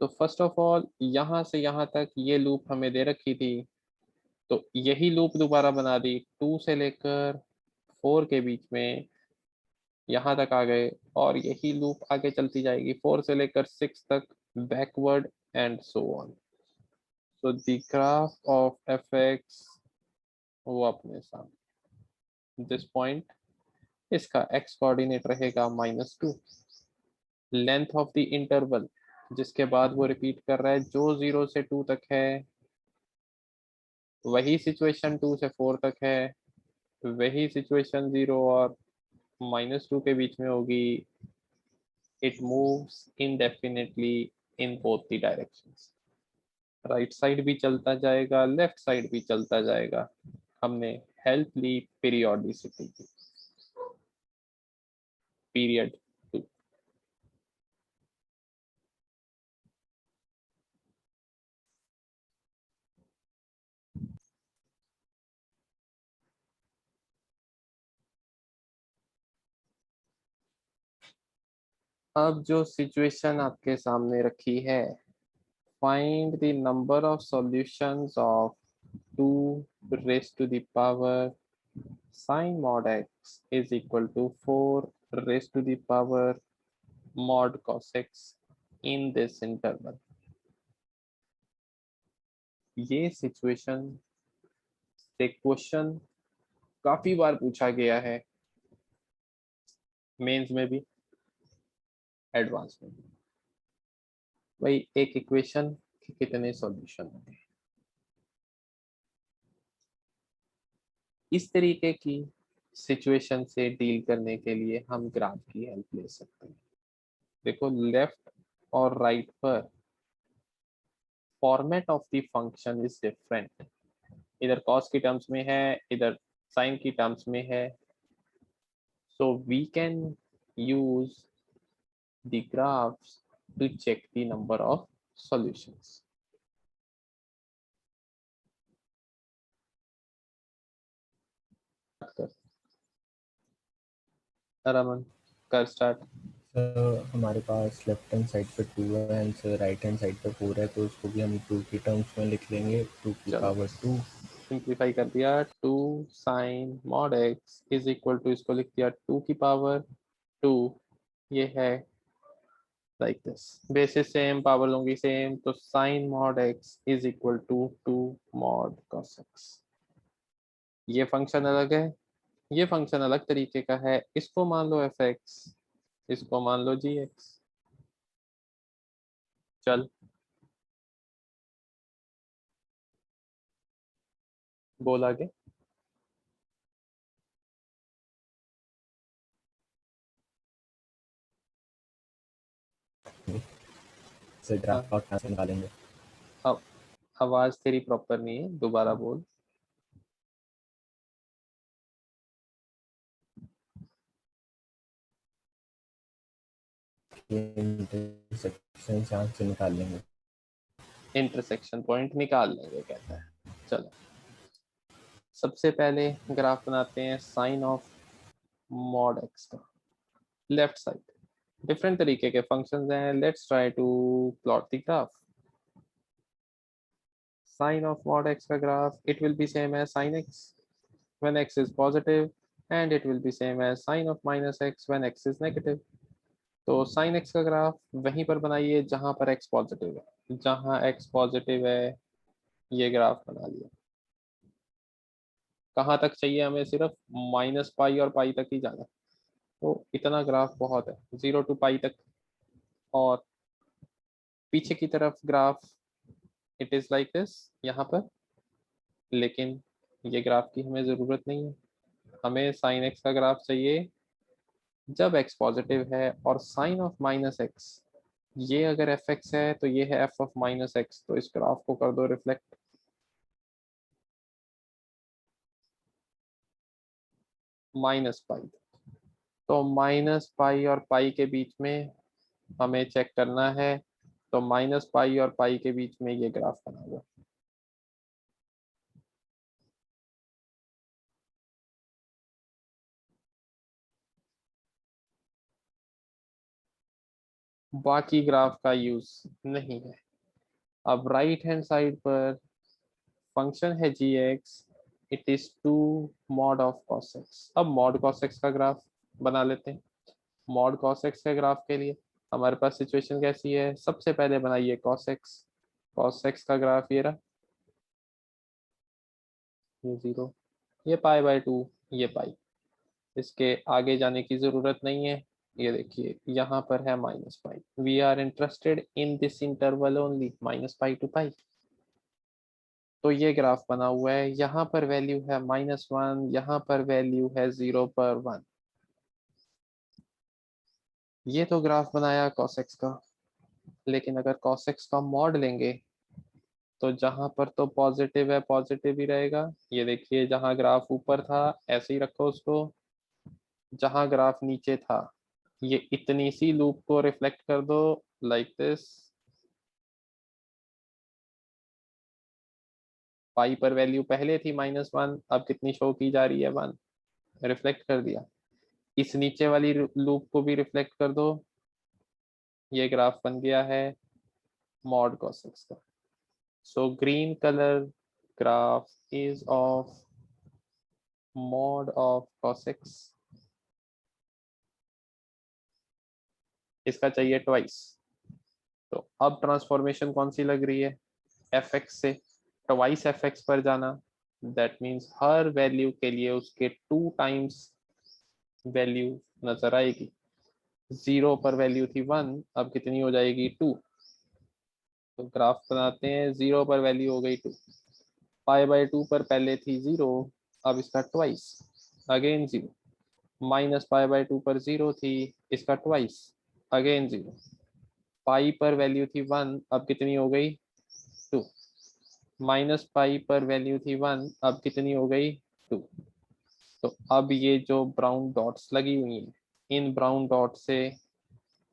A: तो फर्स्ट ऑफ ऑल यहाँ से यहाँ तक ये लूप हमें दे रखी थी, तो यही लूप दोबारा बना दी, 2 से लेकर 4 के बीच में यहाँ तक आ गए, और यही लूप आगे चलती जाएगी 4 से लेकर 6 तक, backward and so on. So the graph of fx वो अपने सामने दिस पॉइंट, इसका x कोऑर्डिनेट रहेगा -2। लेंथ ऑफ द इंटरवल जिसके बाद वो रिपीट कर रहा है जो 0 से 2 तक है, वही सिचुएशन 2 से 4 तक है, वही सिचुएशन 0 और -2 के बीच में होगी। It moves indefinitely in both the directions, right side भी चलता जाएगा लेफ्ट साइड भी चलता जाएगा। हमने हेल्प ली पीरियोडिसिटी की, पीरियड 2। अब जो सिचुएशन आपके सामने रखी है, find the number of solutions of 2 raised to the power sin mod x is equal to 4 raised to the power mod cos x in this interval. ये सिचुएशन से क्वेश्चन काफी बार पूछा गया है, मेंस में भी, एडवांस में भी। भाई एक इक्वेशन के कितने सॉल्यूशन होंगे? इस तरीके की सिचुएशन से डील करने के लिए हम ग्राफ की हेल्प ले सकते हैं। देखो लेफ्ट और राइट पर format of the function is different, इधर कॉस की टर्म्स में है, इधर साइन की टर्म्स में है। So we can use the graphs to check the number of solutions. Raman कर स्टार्ट।
B: हमारे पास लेफ्ट हैंड साइड पे 2 है एंड राइट हैंड साइड पे 4 है, तो उसको भी हम 2 की टर्म्स में लिख लेंगे, 2 की पावर 2।
A: सिंप्लीफाई कर दिया, 2 sine mod x is equal to, इसको लिख दिया 2 की पावर 2। ये है like this, basis same, power लूंगी सेम, तो sine mod x is equal to 2 mod cos x. ये फंक्शन अलग है, ये फंक्शन अलग तरीके का है। इसको मान लो एफ एक्स, इसको मान लो जी एक्स। चल बोल आगे।
B: से ग्राफ प्लॉट कहाँ से निकालेंगे?
A: अब आवाज तेरी प्रॉपर नहीं है, दोबारा बोल।
B: इंटरसेक्शन यहाँ से निकाल लेंगे।
A: इंटरसेक्शन पॉइंट निकाल लेंगे कहता है। चलो सबसे पहले ग्राफ बनाते हैं साइन ऑफ मॉड एक्स का, लेफ्ट साइड। डिफरेंट तरीके के फंक्शंस हैं, let's try to plot the graph. Sine of mod x का graph, it will be same as sine x when x is positive, and it will be same as sine of minus x when x is negative. तो साइन एक्स का ग्राफ वहीं पर बनाइए जहां पर एक्स पॉजिटिव है, जहां एक्स पॉजिटिव है ये ग्राफ बना लिया। कहाँ तक चाहिए हमें? सिर्फ माइनस पाई और पाई तक ही जाना, तो इतना ग्राफ बहुत है, 0 to पाई तक। और पीछे की तरफ graph it is like this यहाँ पर, लेकिन ये ग्राफ की हमें जरूरत नहीं है। हमें साइन एक्स का ग्राफ चाहिए जब एक्स पॉजिटिव है, और साइन ऑफ माइनस एक्स, ये अगर एफ एक्स है तो ये है एफ ऑफ माइनस एक्स, तो इस ग्राफ को कर दो रिफ्लेक्ट माइनस पाई। तो माइनस पाई और पाई के बीच में हमें चेक करना है, तो माइनस पाई और पाई के बीच में ये ग्राफ बना हुआ। बाकी ग्राफ का यूज नहीं है। अब राइट हैंड साइड पर फंक्शन है g x, it is 2 mod of cos x. अब मॉड कॉस एक्स का ग्राफ बना लेते हैं। मॉड कॉस एक्स के ग्राफ के लिए हमारे पास सिचुएशन कैसी है? सबसे पहले बनाइए कॉस एक्स। कॉस एक्स का ग्राफ ये रहा, ये 0, ये पाई बाय 2, ये पाई। इसके आगे जाने की जरूरत नहीं है। ये देखिए यहाँ पर है minus pi, we are interested in this interval only, minus pi to pi. तो ये ग्राफ बना हुआ है, यहाँ पर वैल्यू है -1, यहाँ पर वैल्यू है 0 पर 1। ये तो ग्राफ बनाया cos x का, लेकिन अगर cos x का मॉड लेंगे तो जहां पर तो पॉजिटिव है पॉजिटिव ही रहेगा। ये देखिए जहां ग्राफ ऊपर था ऐसे ही रखो उसको, जहां ग्राफ नीचे था ये इतनी सी लूप को रिफ्लेक्ट कर दो लाइक दिस। पाई पर वैल्यू पहले थी -1, अब कितनी शो की जा रही है? 1। रिफ्लेक्ट कर दिया। इस नीचे वाली लूप को भी रिफ्लेक्ट कर दो, ये ग्राफ बन गया है मॉड cos x का। So green colour graph is of mod of cos x, इसका चाहिए ट्वाइस। तो अब ट्रांसफॉर्मेशन कौन सी लग रही है, एफ एक्स से ट्वाइस एफ एक्स पर जाना, दैट मीन्स हर वैल्यू के लिए उसके 2 टाइम्स वैल्यू नजर आएगी। 0 पर वैल्यू थी 1, अब कितनी हो जाएगी 2। तो ग्राफ बनाते हैं, 0 पर वैल्यू हो गई 2, पाई/2 पर पहले थी 0, अब इसका ट्वाइस, अगेन 0, माइनस पाई/2 पर 0 थी, इसका ट्वाइस, अगेन 0, पाई पर वैल्यू थी 1, अब कितनी हो गई 2, माइनस पाई पर वैल्यू थी 1, अब कितनी हो गई 2। तो अब ये जो ब्राउन डॉट्स लगी हुई हैं, इन ब्राउन डॉट से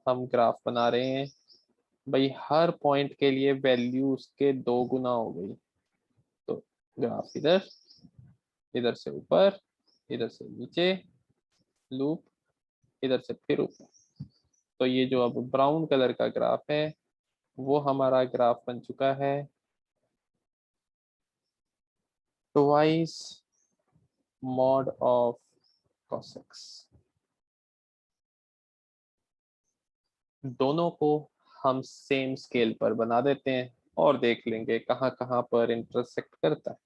A: हम ग्राफ बना रहे हैं। भाई हर पॉइंट के लिए वैल्यू उसके 2 गुना हो गई। तो ग्राफ इधर, इधर से ऊपर, इधर से नीचे, लूप, इधर से फिर ऊपर। तो ये जो अब ब्राउन कलर का ग्राफ है वो हमारा ग्राफ बन चुका है twice mod of cos x। दोनों को हम सेम स्केल पर बना देते हैं और देख लेंगे कहाँ कहाँ पर इंटरसेक्ट करता है।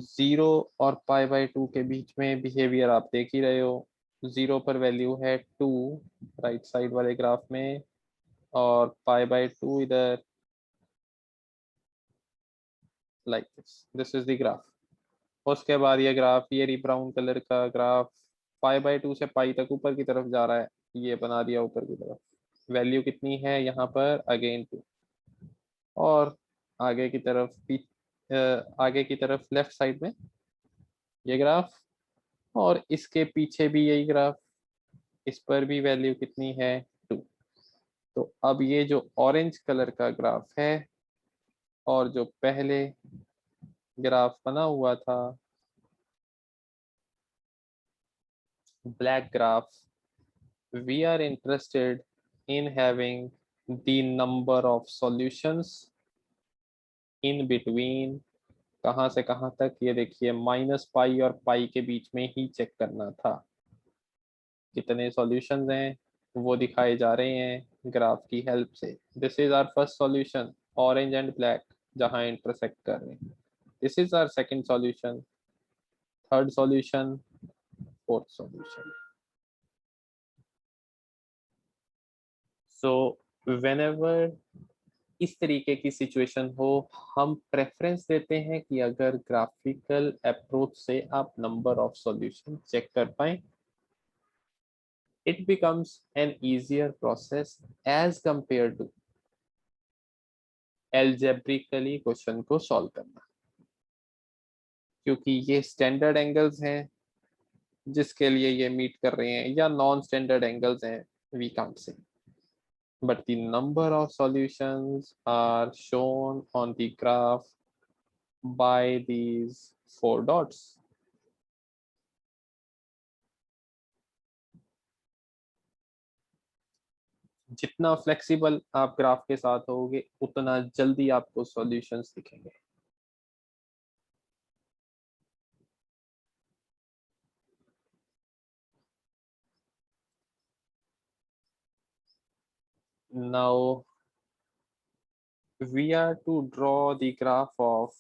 A: 0 और पाई/2 के बीच में बिहेवियर आप देख ही रहे हो। 0 पर वैल्यू है 2 राइट साइड वाले ग्राफ में, और पाई/2 इधर, like this is the graph. उसके बाद ये ग्राफ, ये ब्राउन कलर का ग्राफ पाई/2 से पाई तक ऊपर की तरफ जा रहा है, ये बना दिया ऊपर की तरफ। वैल्यू कितनी है यहाँ पर, अगेन 2, और आगे की तरफ आगे की तरफ लेफ्ट साइड में ये ग्राफ, और इसके पीछे भी यही ग्राफ, इस पर भी वैल्यू कितनी है 2। तो अब ये जो ऑरेंज कलर का ग्राफ है और जो पहले ग्राफ बना हुआ था black graph, we are interested in having the number of solutions in between, कहाँ से कहाँ तक, ये देखिए माइनस पाई और पाई के बीच में ही चेक करना था। कितने सॉल्यूशंस हैं वो दिखाए जा रहे हैं ग्राफ की हेल्प से। This is our first solution, orange and black जहाँ इंटरसेक्ट कर रहे हैं। This is our second solution, third solution, fourth solution. So whenever इस तरीके की सिचुएशन हो, हम प्रेफरेंस देते हैं कि अगर ग्राफिकल अप्रोच से आप नंबर ऑफ सॉल्यूशन चेक कर पाए, it becomes an easier process as compare to algebraically question को सॉल्व करना, क्योंकि ये स्टैंडर्ड एंगल्स हैं जिसके लिए ये मीट कर रहे हैं, या नॉन स्टैंडर्ड एंगल्स हैं, we can't say, but the number of solutions are shown on the graph by these 4 dots. जितना फ्लेक्सिबल आप ग्राफ के साथ होगे उतना जल्दी आपको सॉल्यूशंस दिखेंगे। Now we are to draw the graph of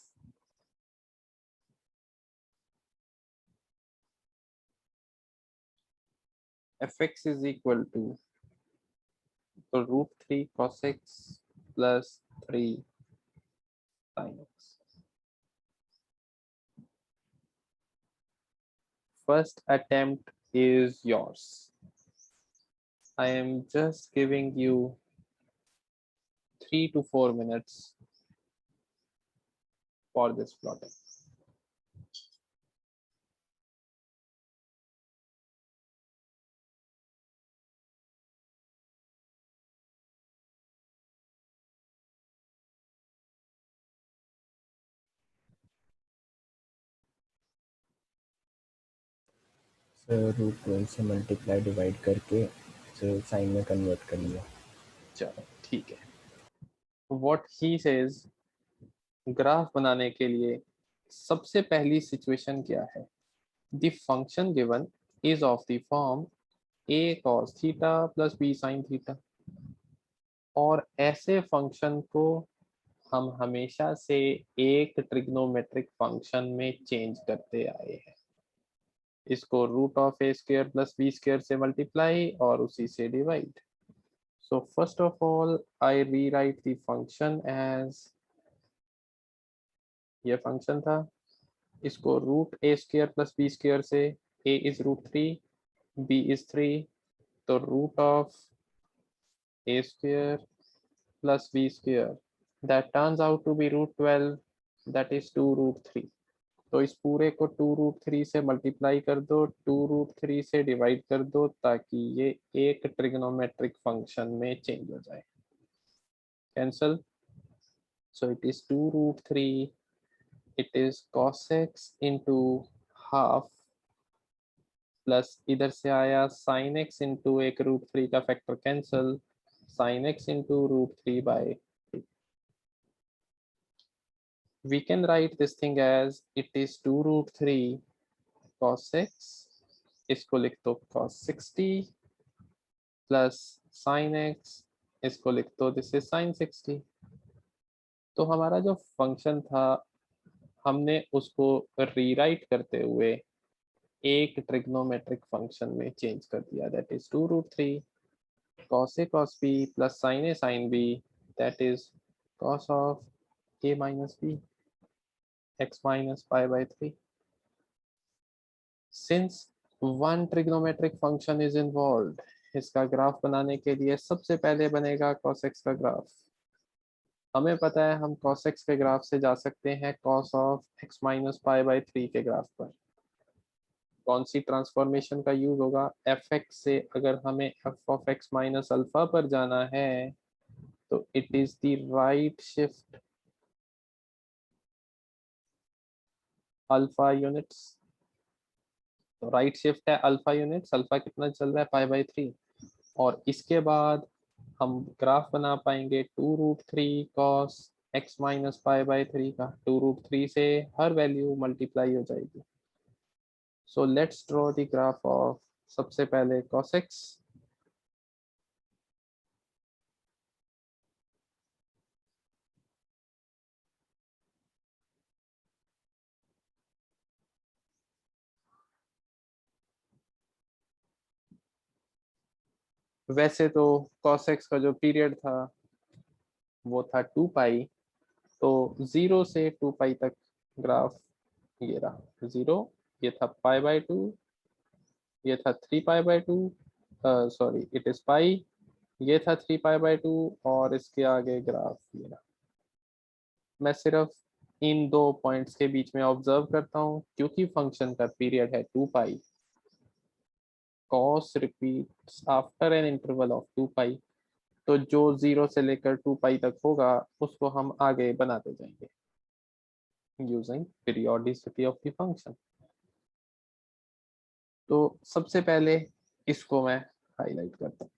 A: fx is equal to √3 cos x plus 3 sin x. First attempt is yours. I am just giving you 3 to 4 minutes for this plotting.
B: √12 से मल्टीप्लाई डिवाइड करके साइन में कन्वर्ट कर लिया।
A: चलो ठीक है। What he says ग्राफ बनाने के लिए सबसे पहली सिचुएशन क्या है? The function given is of the form a cos theta plus b sin theta, और ऐसे फंक्शन को हम हमेशा से एक ट्रिग्नोमेट्रिक फंक्शन में चेंज करते आए हैं। इसको root of a square plus b square से मल्टीप्लाई और उसी से divide. So first of all I rewrite the function as, ये फंक्शन था, इसको root a square plus b square से, a is root 3, b is 3, तो root of a square plus b square that turns out to be root 12, that is 2√3। तो इस पूरे को 2√3 से मल्टीप्लाई कर दो, 2√3 से डिवाइड कर दो, ताकि ये एक ट्रिग्नोमेट्रिक फंक्शन में चेंज हो जाए। Cancel, so it is 2√3, it is cos x into half, plus इधर से आया sin x इंटू एक √3 का factor cancel, sin x into √3/2। We can write this thing as it is 2√3 cos x, इसको लिख दो cos 60 प्लस sin x, इसको लिख दो दिस इज sin 60। तो हमारा जो फंक्शन था हमने उसको रीराइट करते हुए एक ट्रिग्नोमेट्रिक फंक्शन में चेंज कर दिया, that is 2√3 cos a cos b plus sin a sin b, that is cos of a minus b x minus pi/3। Since one trigonometric function is involved, इसका ग्राफ बनाने के लिए सबसे पहले बनेगा cos x का ग्राफ। हमें पता है हम cos x के ग्राफ से जा सकते हैं cos of x minus pi/3 के ग्राफ पर। कौन सी ट्रांसफॉर्मेशन का यूज होगा? fx से अगर हमें f of x minus alpha पर जाना है तो it is the right shift alpha units. तो राइट शिफ्ट है अल्फा यूनिट्स, अल्फा कितना चल रहा है pi/3, और इसके बाद हम ग्राफ बना पाएंगे 2√3 cos x माइनस pi/3 का। 2√3 से हर वैल्यू मल्टीप्लाई हो जाएगी। So let's draw the graph of, सबसे पहले cos x, वैसे तो cos x का जो पीरियड था वो था 2 पाई, तो 0 से 2 पाई तक ग्राफ ये रहा। 0 ये था pi/2, ये था 3 पाई/2, सॉरी इट इज पाई, ये था 3 पाई/2, और इसके आगे ग्राफ ये रहा। मैं सिर्फ इन दो पॉइंट्स के बीच में ऑब्जर्व करता हूँ, क्योंकि फंक्शन का पीरियड है 2 पाई, cos repeats after an interval of 2 पाई, तो जो 0 से लेकर 2 पाई तक होगा उसको हम आगे बनाते जाएंगे using periodicity of the function. तो सबसे पहले इसको मैं हाईलाइट करता हूँ,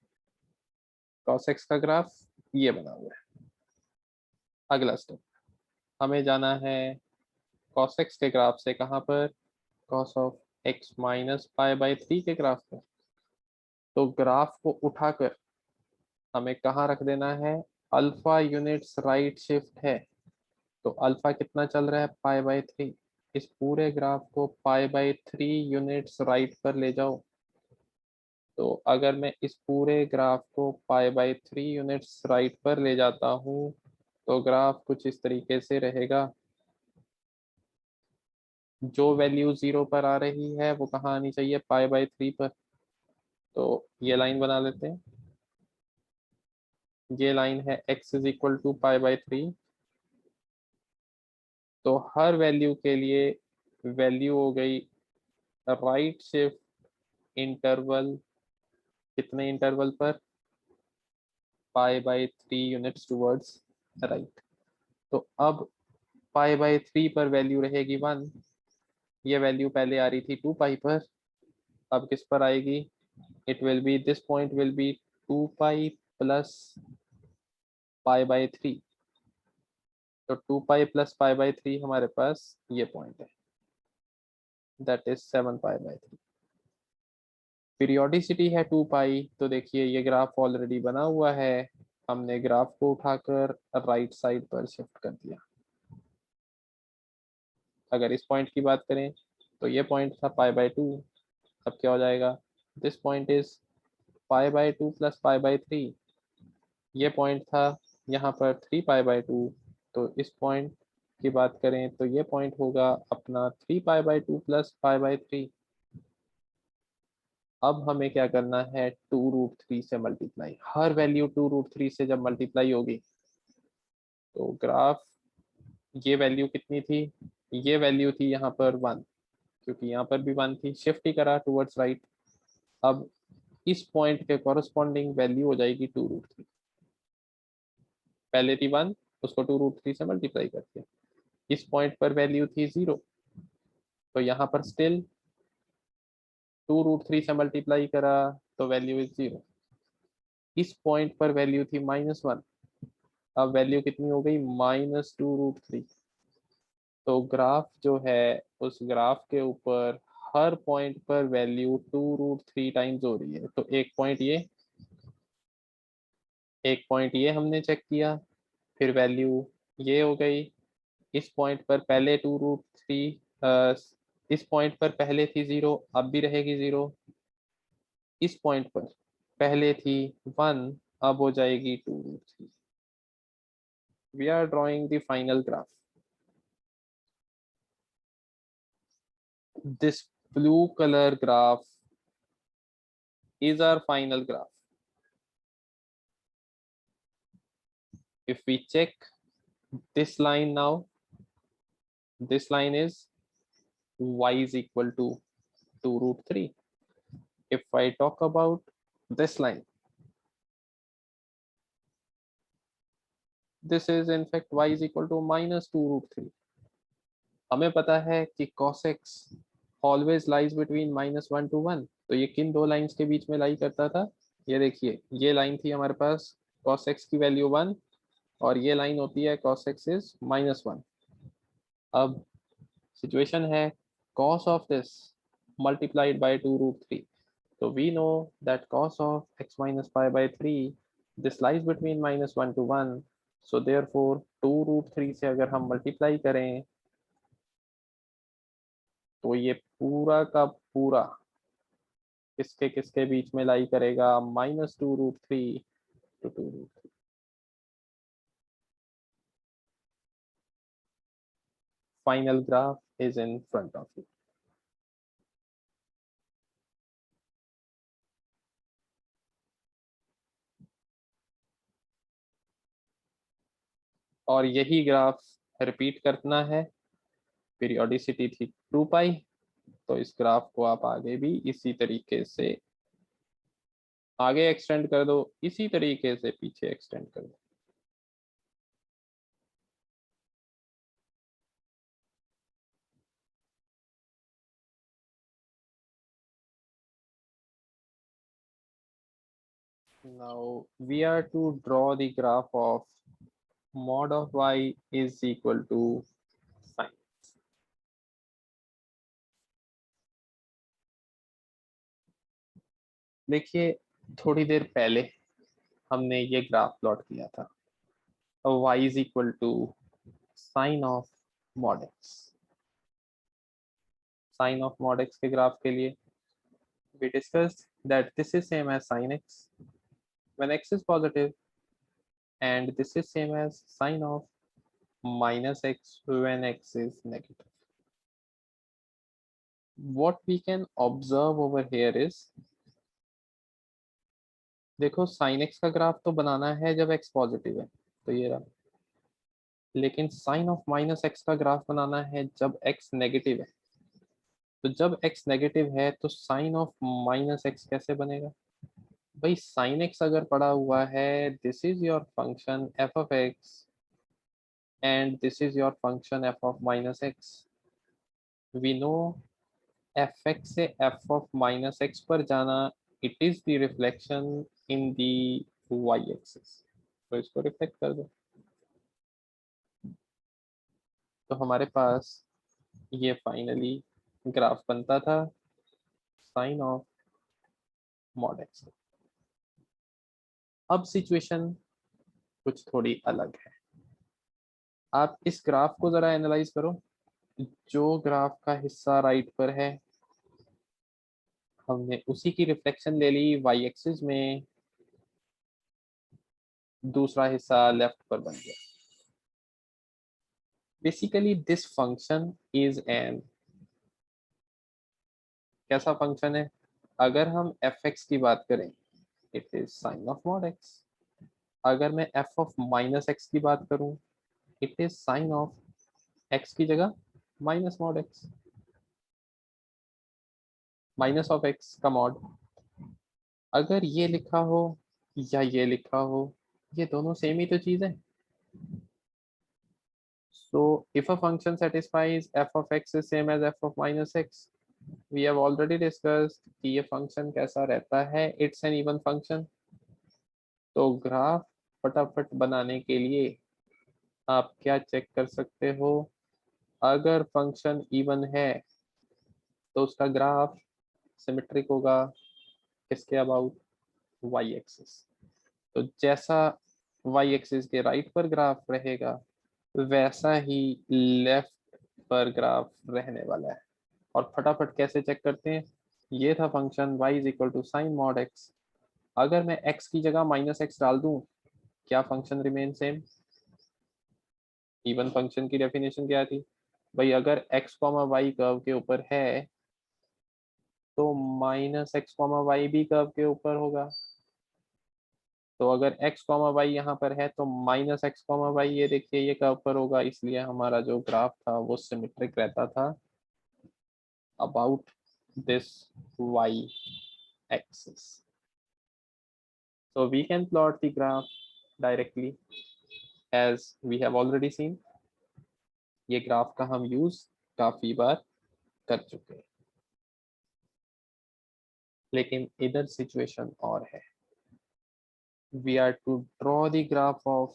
A: cos x का ग्राफ ये बना हुआ है। अगला स्टेप, हमें जाना है cos x के ग्राफ से कहाँ पर? cos of x minus pi/3 के ग्राफ पर। तो ग्राफ को उठाकर हमें कहाँ रख देना है? अल्फा यूनिट्स राइट शिफ्ट है, तो अल्फा कितना चल रहा है pi/3, इस पूरे ग्राफ को pi/3 यूनिट्स राइट पर ले जाओ। तो अगर मैं इस पूरे ग्राफ को pi/3 यूनिट्स राइट पर ले जाता हूँ तो ग्राफ कुछ इस तरीके से रहेगा। जो वैल्यू 0 पर आ रही है वो कहाँ आनी चाहिए? pi/3 पर। तो ये लाइन बना लेते हैं, ये लाइन है x is equal to pi/3। तो हर वैल्यू के लिए वैल्यू हो गई राइट शिफ्ट इंटरवल, कितने इंटरवल पर? pi/3 units towards right. तो अब pi/3 पर वैल्यू रहेगी 1, ये वैल्यू पहले आ रही थी 2 पाई पर, अब किस पर आएगी? It will B, this point will be 2 pi plus pi/3। तो 2 पाई प्लस पाई बाई 3 हमारे पास ये पॉइंट है, that is 7 pi by 3। Periodicity है 2 पाई, तो देखिए ये ग्राफ ऑलरेडी बना हुआ है, हमने ग्राफ को उठाकर राइट साइड पर शिफ्ट कर दिया। अगर इस पॉइंट की बात करें तो ये पॉइंट था पाई/2, अब क्या हो जाएगा, दिस पॉइंट इज पाई/2 प्लस पाई/3। ये पॉइंट था यहाँ पर 3 पाई/2, तो इस पॉइंट की बात करें तो ये पॉइंट होगा अपना 3 पाई/2 प्लस पाई/3। अब हमें क्या करना है, 2√3 से मल्टीप्लाई। हर वैल्यू 2√3 से जब मल्टीप्लाई होगी तो ग्राफ, ये वैल्यू कितनी थी, ये वैल्यू थी यहाँ पर 1, क्योंकि यहाँ पर भी 1 थी, शिफ्ट ही करा टूवर्ड्स राइट। अब इस पॉइंट के कॉरस्पॉन्डिंग वैल्यू हो जाएगी 2√3। पहले थी 1, उसको 2√3 से मल्टीप्लाई करके, इस पॉइंट पर वैल्यू थी 0, तो यहाँ पर स्टिल 2√3 से मल्टीप्लाई करा तो वैल्यू इज 0। इस पॉइंट पर वैल्यू थी -1, अब वैल्यू कितनी हो गई, -2√3। तो ग्राफ जो है, उस ग्राफ के ऊपर हर पॉइंट पर वैल्यू 2√3 टाइम्स हो रही है। तो एक पॉइंट ये हमने चेक किया, फिर वैल्यू ये हो गई। इस पॉइंट पर पहले 2√3, इस पॉइंट पर पहले थी 0, अब भी रहेगी 0। इस पॉइंट पर पहले थी 1, अब हो जाएगी 2√3। We are drawing the final graph. This blue color graph is our final graph. If we check this line now, this line is y is equal to 2√3. If I talk about this line, this is in fact y is equal to -2√3. हमें पता है कि cos x always lies between -1 to 1, तो ये किन दो लाइंस के बीच में लाई करता था, ये देखिए, ये लाइन थी हमारे पास cos x की वैल्यू 1, और ये लाइन होती है cos x is -1। अब सिचुएशन है cos of this multiplied by 2√3, so we know that cos of x minus pi by 3, this lies between -1 to 1, so therefore 2√3 से अगर हम मल्टीप्लाई करें तो ये पूरा का पूरा किसके किसके बीच में लाई करेगा, -2√3 to 2√3। Final graph is in front of you। और यही ग्राफ रिपीट करना है। पीरियोडिसिटी थी 2 पाई, तो इस ग्राफ को आप आगे भी इसी तरीके से आगे एक्सटेंड कर दो, इसी तरीके से पीछे एक्सटेंड कर दो। Now we are to draw the graph of mod of y is equal to sin। देखिए, थोड़ी देर पहले हमने ये ग्राफ प्लॉट किया था, y is equal to sin of mod x। sin of mod x के ग्राफ के लिए we discussed that this is same as sin x when x is positive, and this is same as sin of -x when x is negative। What we can observe over here is, देखो sin x का ग्राफ तो बनाना है जब x पॉजिटिव है, तो ये रहा, लेकिन sin of -x का ग्राफ बनाना है जब x नेगेटिव है। तो जब x नेगेटिव है तो sin of -x कैसे बनेगा भाई, sin x अगर पड़ा हुआ है, this is your function f of x and this is your function f of -x। we know fx से f of -x पर जाना, it is the reflection in the y axis, तो इसको रिफ्लेक्ट कर दो। तो हमारे पास ये फाइनली ग्राफ बनता था साइन ऑफ मॉड एक्स। अब सिचुएशन कुछ थोड़ी अलग है। आप इस ग्राफ को जरा एनालाइज करो। जो ग्राफ का हिस्सा राइट पर है, हमने उसी की रिफ्लेक्शन ले ली वाई एक्सिस में, दूसरा हिस्सा लेफ्ट पर बन गया। Basically this function is an, कैसा फंक्शन है? अगर हम एफ एक्स की बात करें, it is sine of mod x. अगर मैं एफ ऑफ माइनस एक्स की बात करूं, it is sine of x की जगह minus mod x, minus of x का मॉड। अगर ये लिखा हो या ये लिखा हो, ये दोनों सेम ही तो चीज है। So if a function satisfies f of x is same as f of minus x, we have already discussed कि ये function कैसा रहता है, it's an even function। तो ग्राफ फटाफट बनाने के लिए आप क्या चेक कर सकते हो? अगर फंक्शन इवन है तो उसका ग्राफ सिमेट्रिक होगा किसके अबाउट? Y axis. तो जैसा वाई एक्सिस के राइट पर ग्राफ रहेगा, वैसा ही लेफ्ट पर ग्राफ रहने वाला है। और फटाफट कैसे चेक करते हैं? ये था function y is equal to sine mod x. अगर मैं x की जगह माइनस एक्स डाल दूं, क्या function remain same? Even function की डेफिनेशन क्या थी भाई? अगर x कॉमा वाई कर्व के ऊपर है तो माइनस एक्स कॉमा वाई भी कर्व के ऊपर होगा। तो अगर x कॉमा वाई यहाँ पर है तो माइनस एक्स कॉमा वाई, ये देखिए ये कर्व पर होगा। इसलिए हमारा जो ग्राफ था वो सिमेट्रिक रहता था about this y axis. So we can plot the graph directly as we have already seen। ये ग्राफ का हम यूज काफी बार कर चुके हैं, लेकिन इधर सिचुएशन और है। We are to draw the graph of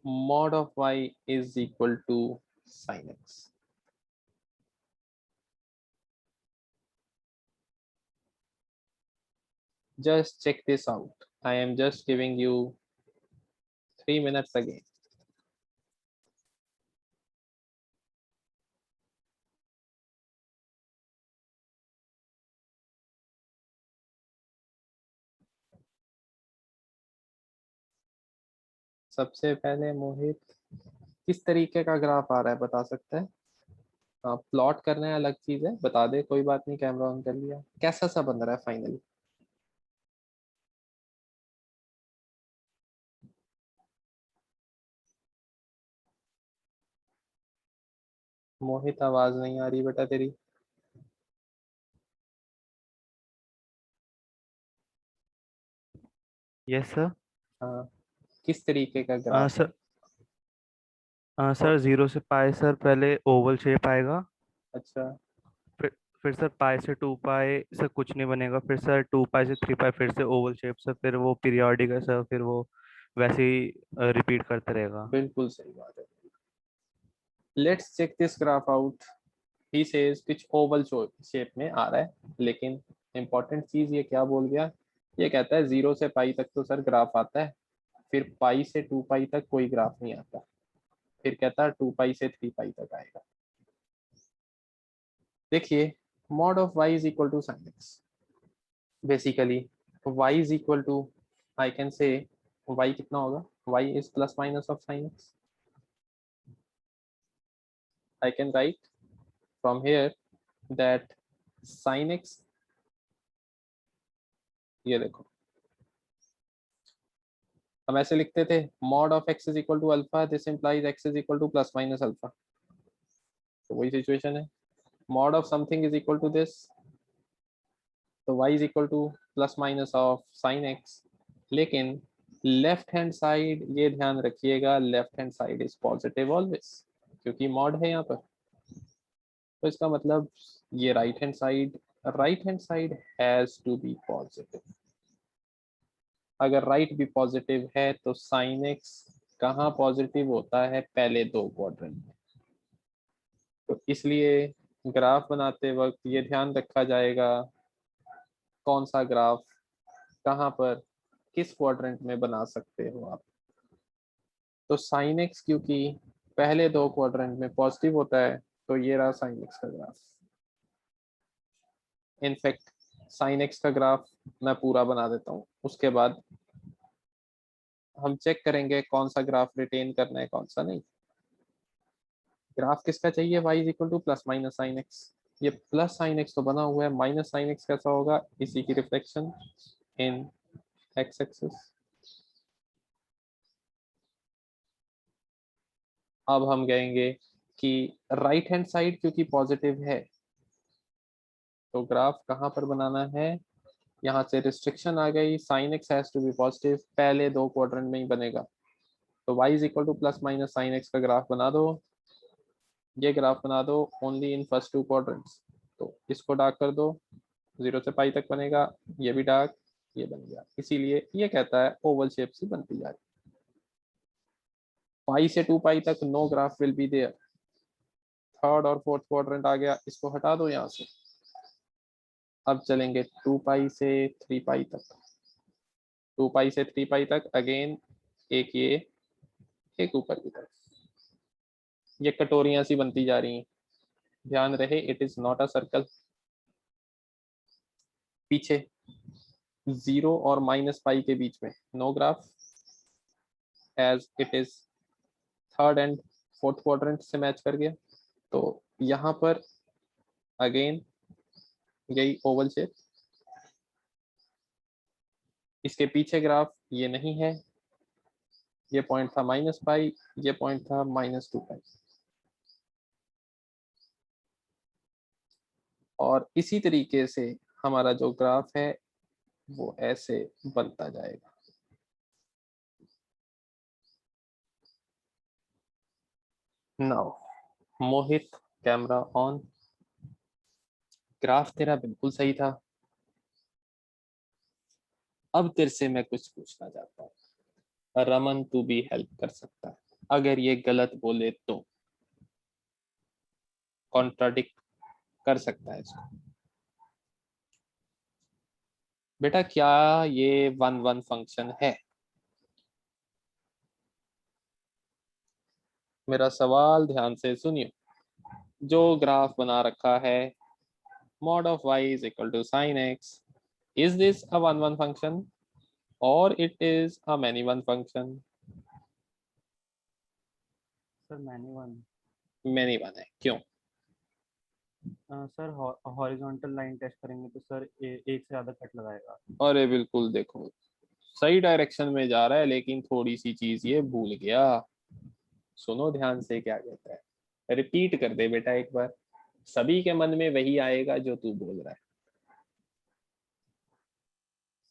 A: mod of y is equal to sin x। Just check this out. I am just giving you 3 minutes again। सबसे पहले मोहित, किस तरीके का ग्राफ आ रहा है बता सकते हैं? हाँ, प्लॉट करना है अलग चीज है, बता दे, कोई बात नहीं। कैमरा ऑन कर लिया, कैसा सा बन रहा है फाइनली? मोहित आवाज नहीं आ रही बेटा तेरी।
B: Yes sir.
A: हाँ, किस तरीके का ग्राफ है?
B: सर सर 0 से पाई सर पहले ओवल शेप आएगा।
A: अच्छा।
B: फिर फिर सर पाई से 2 पाई सर कुछ नहीं बनेगा। फिर सर 2 पाई से 3 पाई फिर से ओवल शेप सर। फिर वो पीरियोडिक है सर। फिर वो वैसे ही रिपीट करते रहेगा।
A: बिल्कुल सही बात है। Let's check this graph out. He says कुछ ओवल शेप में आ रहा है, लेकिन इंपॉर्टेंट चीज ये क्या बोल गया? ये कहता है 0 से पाई तक तो सर ग्राफ आता है, फिर पाई से 2 पाई तक कोई ग्राफ नहीं आता, फिर कहता है 2 पाई से 3 पाई तक आएगा। देखिए, mod of y is equal to sine x. Basically y is equal to, I can say y कितना होगा? y is plus minus of sine x. I can write from here that sine x, ये देखो हम ऐसे लिखते थे, mod of x is equal to alpha, this implies x is equal to plus minus alpha. तो वही सिचुएशन है, mod of something is equal to this, तो y is equal to plus minus of sine x. लेकिन लेफ्ट हैंड साइड, ये ध्यान रखिएगा, left hand side is positive always, क्योंकि मॉड है यहाँ पर। तो इसका मतलब ये right hand side has to be positive. अगर राइट भी पॉजिटिव है तो साइन एक्स कहाँ पॉजिटिव होता है? पहले दो क्वाड्रेंट में। तो इसलिए ग्राफ बनाते वक्त ये ध्यान रखा जाएगा कौन सा ग्राफ कहाँ पर किस क्वाड्रेंट में बना सकते हो आप। तो साइन एक्स क्योंकि पहले दो क्वाड्रेंट में पॉजिटिव होता है, तो ये रहा साइन एक्स का ग्राफ। इनफैक्ट साइन एक्स का ग्राफ मैं पूरा बना देता हूँ, उसके बाद हम चेक करेंगे कौन सा ग्राफ रिटेन करना है कौन सा नहीं। ग्राफ किसका चाहिए, y is equal to plus minus sine x. ये प्लस साइन एक्स तो बना हुआ है, माइनस साइन एक्स कैसा होगा, इसी की रिफ्लेक्शन इन एक्स एक्सिस। अब हम कहेंगे कि राइट हैंड साइड क्योंकि पॉजिटिव है, तो ग्राफ कहाँ पर बनाना है, यहाँ से रिस्ट्रिक्शन आ गई, sine x has to be positive, पहले दो क्वाड्रेंट में ही बनेगा। तो y is equal to plus minus sine x का ग्राफ बना दो, ये ग्राफ बना दो only in first two quadrants. तो इसको डार्क कर दो, 0 से पाई तक बनेगा, ये भी डार्क, ये बन गया। इसीलिए ये कहता है ओवल शेप सी बनती जा रही। पाई से 2 पाई तक no graph will be there. Third और फोर्थ क्वाड्रेंट आ गया, इसको हटा दो यहाँ से। अब चलेंगे 2 पाई से 3 पाई तक। 2 पाई से 3 पाई तक अगेन एक ये एक ऊपर की तरफ, ये कटोरियां सी बनती जा रही हैं। ध्यान रहे it is not a circle. पीछे 0 और माइनस पाई के बीच में no graph, as it is third and fourth quadrant से मैच कर गया। तो यहाँ पर अगेन यही ओवल शेप, इसके पीछे ग्राफ ये नहीं है, ये पॉइंट था माइनस पाई, ये पॉइंट था -2 पाई। और इसी तरीके से हमारा जो ग्राफ है वो ऐसे बनता जाएगा। Now Mohit, camera on. Graph तेरा बिल्कुल सही था। अब तेरे से मैं कुछ पूछना चाहता हूँ, रमन तू भी हेल्प कर सकता है। अगर ये गलत बोले तो कॉन्ट्राडिक्ट कर सकता है इसको। बेटा क्या ये 1 1 फंक्शन है? मेरा सवाल ध्यान से सुनियो। जो ग्राफ बना रखा है mod of y is equal to sin x, is this a 1 1 function or it is a many one function?
B: Sir many one.
A: many one है, क्यों?
B: सर हॉरिजॉन्टल लाइन टेस्ट करेंगे तो सर एक से ज्यादा कट लगाएगा।
A: अरे बिल्कुल, देखो सही डायरेक्शन में जा रहा है लेकिन थोड़ी सी चीज ये भूल गया। सुनो ध्यान से क्या कहता है, रिपीट कर दे बेटा एक बार, सभी के मन में वही आएगा जो तू बोल रहा है।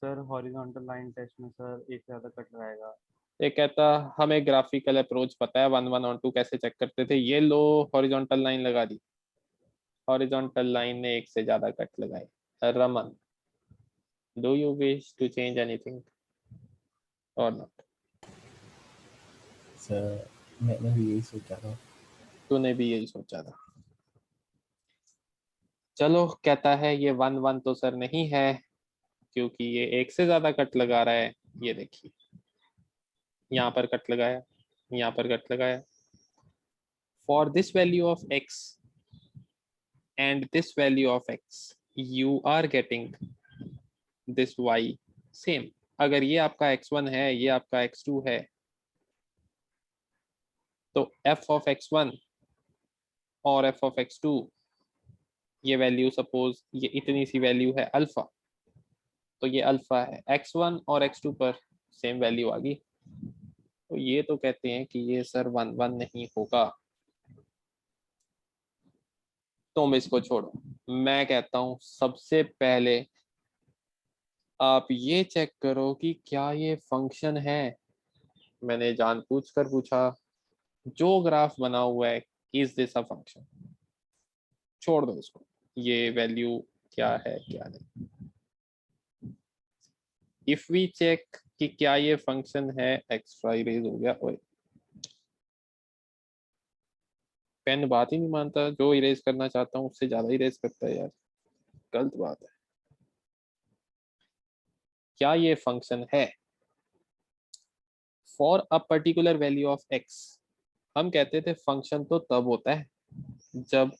B: सर हॉरिजॉन्टल लाइन टेस्ट में सर एक से ज्यादा कट लगाएगा।
A: ये कहता हमें ग्राफिकल अप्रोच पता है, 1 1 और 2 कैसे चेक करते थे। ये लो हॉरिजॉन्टल लाइन लगा दी, हॉरिजॉन्टल लाइन ने एक से ज्यादा कट लगाए। Raman, do you wish to change anything or not?
C: Sir मैं भी यही सोचा था।
A: तूने भी यही सोचा था। चलो, कहता है ये 1 1 तो सर नहीं है क्योंकि ये एक से ज्यादा कट लगा रहा है। ये देखिए, यहाँ पर कट लगाया, यहाँ पर कट लगाया। For this value of x and this value of x you are getting this y same। अगर ये आपका x1 है, ये आपका x2 है, तो f of x1 और f of x2, ये वैल्यू सपोज ये इतनी सी वैल्यू है अल्फा, तो ये अल्फा है, x1 और x2 पर सेम वैल्यू आ गई। तो ये तो कहते हैं कि ये सर 1 1 नहीं होगा। तुम इसको छोड़ो, मैं कहता हूं सबसे पहले आप ये चेक करो कि क्या ये फंक्शन है। मैंने जानबूझ कर पूछा, जो ग्राफ बना हुआ है इज दिस अ फंक्शन। छोड़ दो इसको, ये वैल्यू क्या है क्या नहीं। इफ वी चेक कि क्या ये फंक्शन है, एक्स्ट्रा इरेज हो गया, ओए पेन बात ही नहीं मानता, जो इरेज करना चाहता हूँ उससे ज्यादा इरेज करता है यार, गलत बात है। क्या ये फंक्शन है? For a particular value of x, हम कहते थे फंक्शन तो तब होता है जब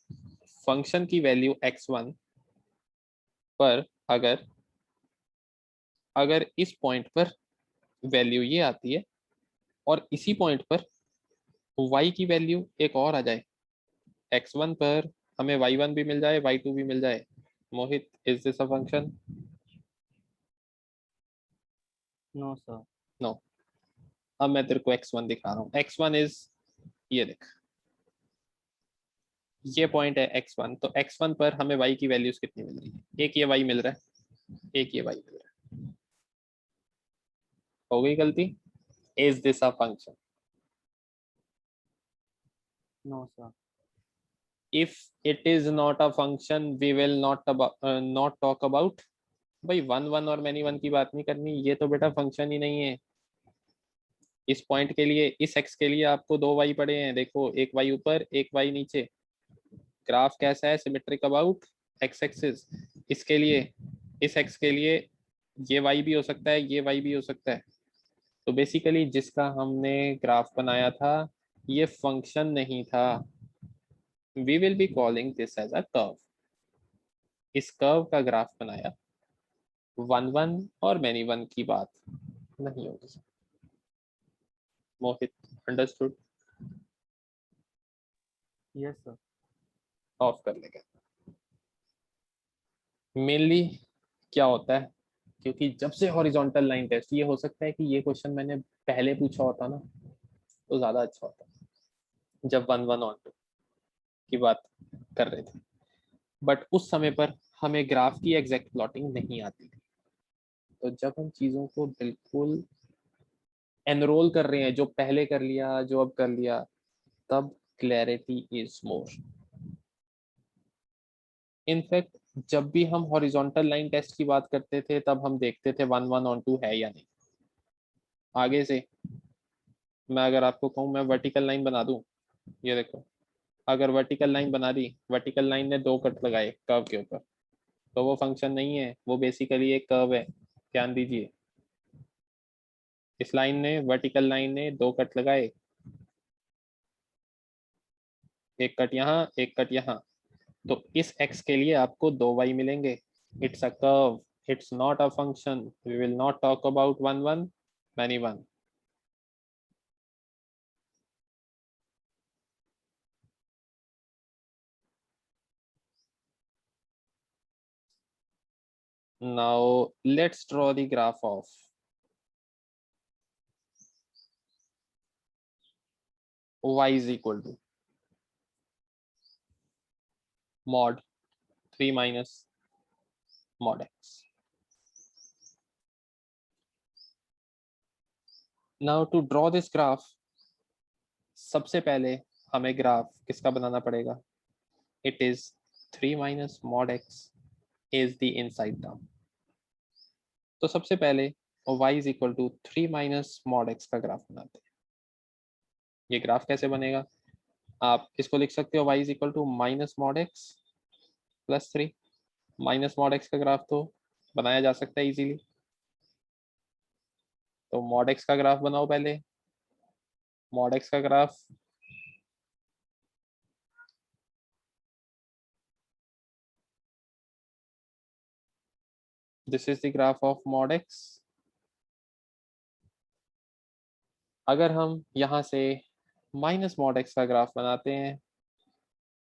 A: फंक्शन की वैल्यू x1 पर अगर अगर इस पॉइंट पर वैल्यू ये आती है और इसी पॉइंट पर y की वैल्यू एक और आ जाए, x1 पर हमें y1 भी मिल जाए, y2 भी मिल जाए। Mohit, is this a function?
B: No sir.
A: No. अब मैं तेरे को x1 दिखा रहा हूँ। x1 इज, ये देख, ये पॉइंट है x1, तो x1 पर हमें y की वैल्यूज कितनी मिल रही है? एक ये y मिल रहा है, एक ये y मिल रहा है। हो गई गलती? Is this a function?
B: No sir.
A: if it is not a function we will not talk about। भाई वन वन और मैनी वन की बात नहीं करनी, ये तो बेटा फंक्शन ही नहीं है। इस पॉइंट के लिए, इस एक्स के लिए आपको दो वाई पड़े हैं, देखो, एक वाई ऊपर एक वाई नीचे। ग्राफ कैसा है? Symmetric about x axis. इसके लिए, इस एक्स के लिए ये वाई भी हो सकता है, ये वाई भी हो सकता है। तो बेसिकली जिसका हमने ग्राफ बनाया था ये फंक्शन नहीं था। We will be calling this as a curve. इस कर्व का ग्राफ बनाया, वन वन और मैनी वन की बात नहीं होगी। Mohit, understood?
B: Yes sir.
A: Off कर लेगा। मेनली क्या होता है, क्योंकि जब से हॉरिजॉन्टल लाइन टेस्ट, ये हो सकता है कि ये क्वेश्चन मैंने पहले पूछा होता ना तो ज्यादा अच्छा होता, जब वन वन ऑन टू की बात कर रहे थे। बट उस समय पर हमें ग्राफ की एग्जैक्ट प्लॉटिंग नहीं आती थी। तो जब हम चीजों को बिल्कुल एनरोल कर रहे हैं, जो पहले कर लिया जो अब कर लिया, तब क्लैरिटी इज मोर। इनफैक्ट जब भी हम हॉरिजॉन्टल लाइन टेस्ट की बात करते थे तब हम देखते थे वन वन ऑन टू है या नहीं। आगे से मैं अगर आपको कहूँ मैं वर्टिकल लाइन बना दूं, ये देखो, अगर वर्टिकल लाइन बना दी, वर्टिकल लाइन ने दो कट लगाए कर्व के ऊपर, तो वो फंक्शन नहीं है, वो बेसिकली एक कर्व है। ध्यान दीजिए, इस लाइन ने, वर्टिकल लाइन ने दो कट लगाए, एक कट यहाँ एक कट यहाँ, तो इस x के लिए आपको दो y मिलेंगे। It's a curve, it's not a function. We will not talk about one one many one. Now let's draw the graph of y is equal to mod 3 minus mod x. Now to draw this graph, सबसे पहले हमें ग्राफ किसका बनाना पड़ेगा? It is 3 minus mod x is the inside term. तो सबसे पहले y is equal to 3 minus mod x का ग्राफ बनाते हैं। ये ग्राफ कैसे बनेगा? आप इसको लिख सकते हो y is equal to minus mod x plus 3। Minus mod x का ग्राफ तो बनाया जा सकता है इजीली। तो मॉड एक्स का ग्राफ बनाओ पहले। मॉड एक्स का graph this is the graph of mod x. अगर हम यहाँ से माइनस मॉड एक्स का ग्राफ बनाते हैं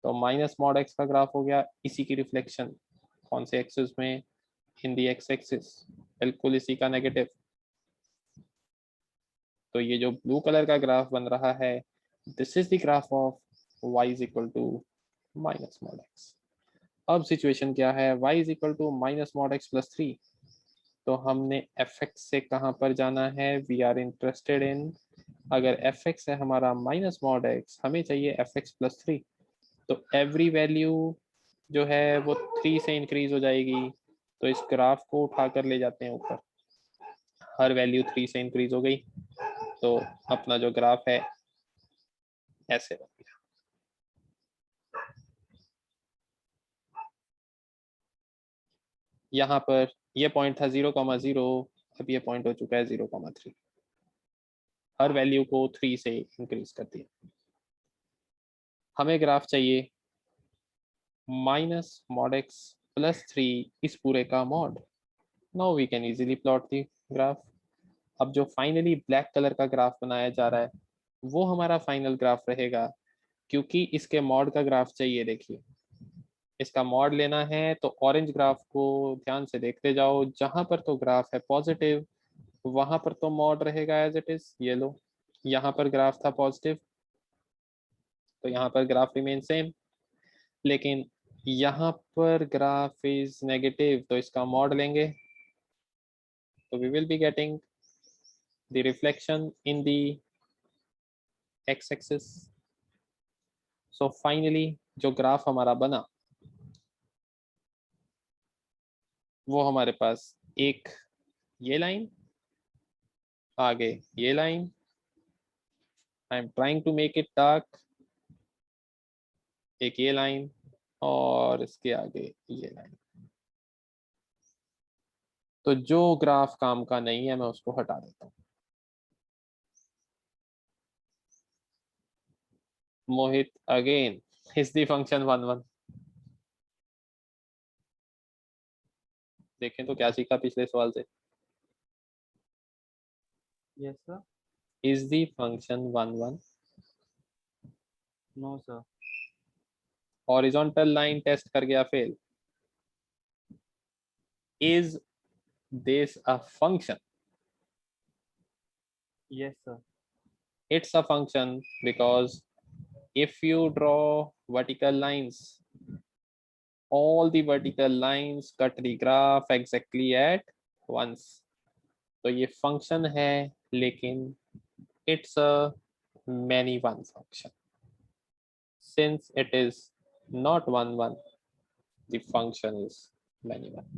A: तो माइनस मॉड एक्स का ग्राफ हो गया इसी की रिफ्लेक्शन। कौन से एक्सिस में? इन दी एक्स एक्सिस, बिल्कुल इसी का नेगेटिव। तो ये जो ब्लू कलर का ग्राफ बन रहा है, this is the graph of y is equal to minus mod x. अब सिचुएशन क्या है? y is equal to minus mod x plus 3। तो हमने fx से कहाँ पर जाना है? वी आर इंटरेस्टेड इन, अगर fx है हमारा माइनस मॉड एक्स, हमें चाहिए fx प्लस 3। तो एवरी वैल्यू जो है वो 3 से इंक्रीज हो जाएगी। तो इस ग्राफ को उठाकर ले जाते हैं ऊपर, हर वैल्यू 3 से इंक्रीज हो गई, तो अपना जो ग्राफ है ऐसे बन गया। यहाँ पर ये पॉइंट था 0,0, अब ये पॉइंट हो चुका है 0,3। हर वैल्यू को 3 से इंक्रीज कर दिया। हमें ग्राफ चाहिए माइनस मॉड एक्स प्लस 3 इस पूरे का mod. Now we can easily plot the graph. अब जो फाइनली ब्लैक कलर का ग्राफ बनाया जा रहा है वो हमारा फाइनल ग्राफ रहेगा, क्योंकि इसके मॉड का ग्राफ चाहिए। देखिए इसका मॉड लेना है तो ऑरेंज ग्राफ को ध्यान से देखते जाओ, जहां पर तो ग्राफ है पॉजिटिव वहां पर तो मॉड रहेगा एज इट इज। ये लो, यहाँ पर ग्राफ था पॉजिटिव तो यहाँ पर ग्राफ रिमेन सेम, लेकिन यहाँ पर ग्राफ इज नेगेटिव तो इसका मॉड लेंगे तो we will be getting the reflection in the x axis. So finally जो ग्राफ हमारा बना वो हमारे पास एक ये लाइन, आगे ये line, I am trying to make it dark, एक ये लाइन और इसके आगे ये लाइन। तो जो ग्राफ काम का नहीं है मैं उसको हटा देता हूँ। Mohit again is the function 1 1। देखें तो क्या सीखा पिछले सवाल से।
B: Yes sir.
A: Is the function 1 1।
B: No sir.
A: Horizontal line test कर गया fail. Is this a function?
B: Yes sir.
A: It's a function because if you draw vertical lines, all the vertical lines cut the graph exactly at once. तो ये function है लेकिन it's a many one function. Since it is not 1 1, the function is many one.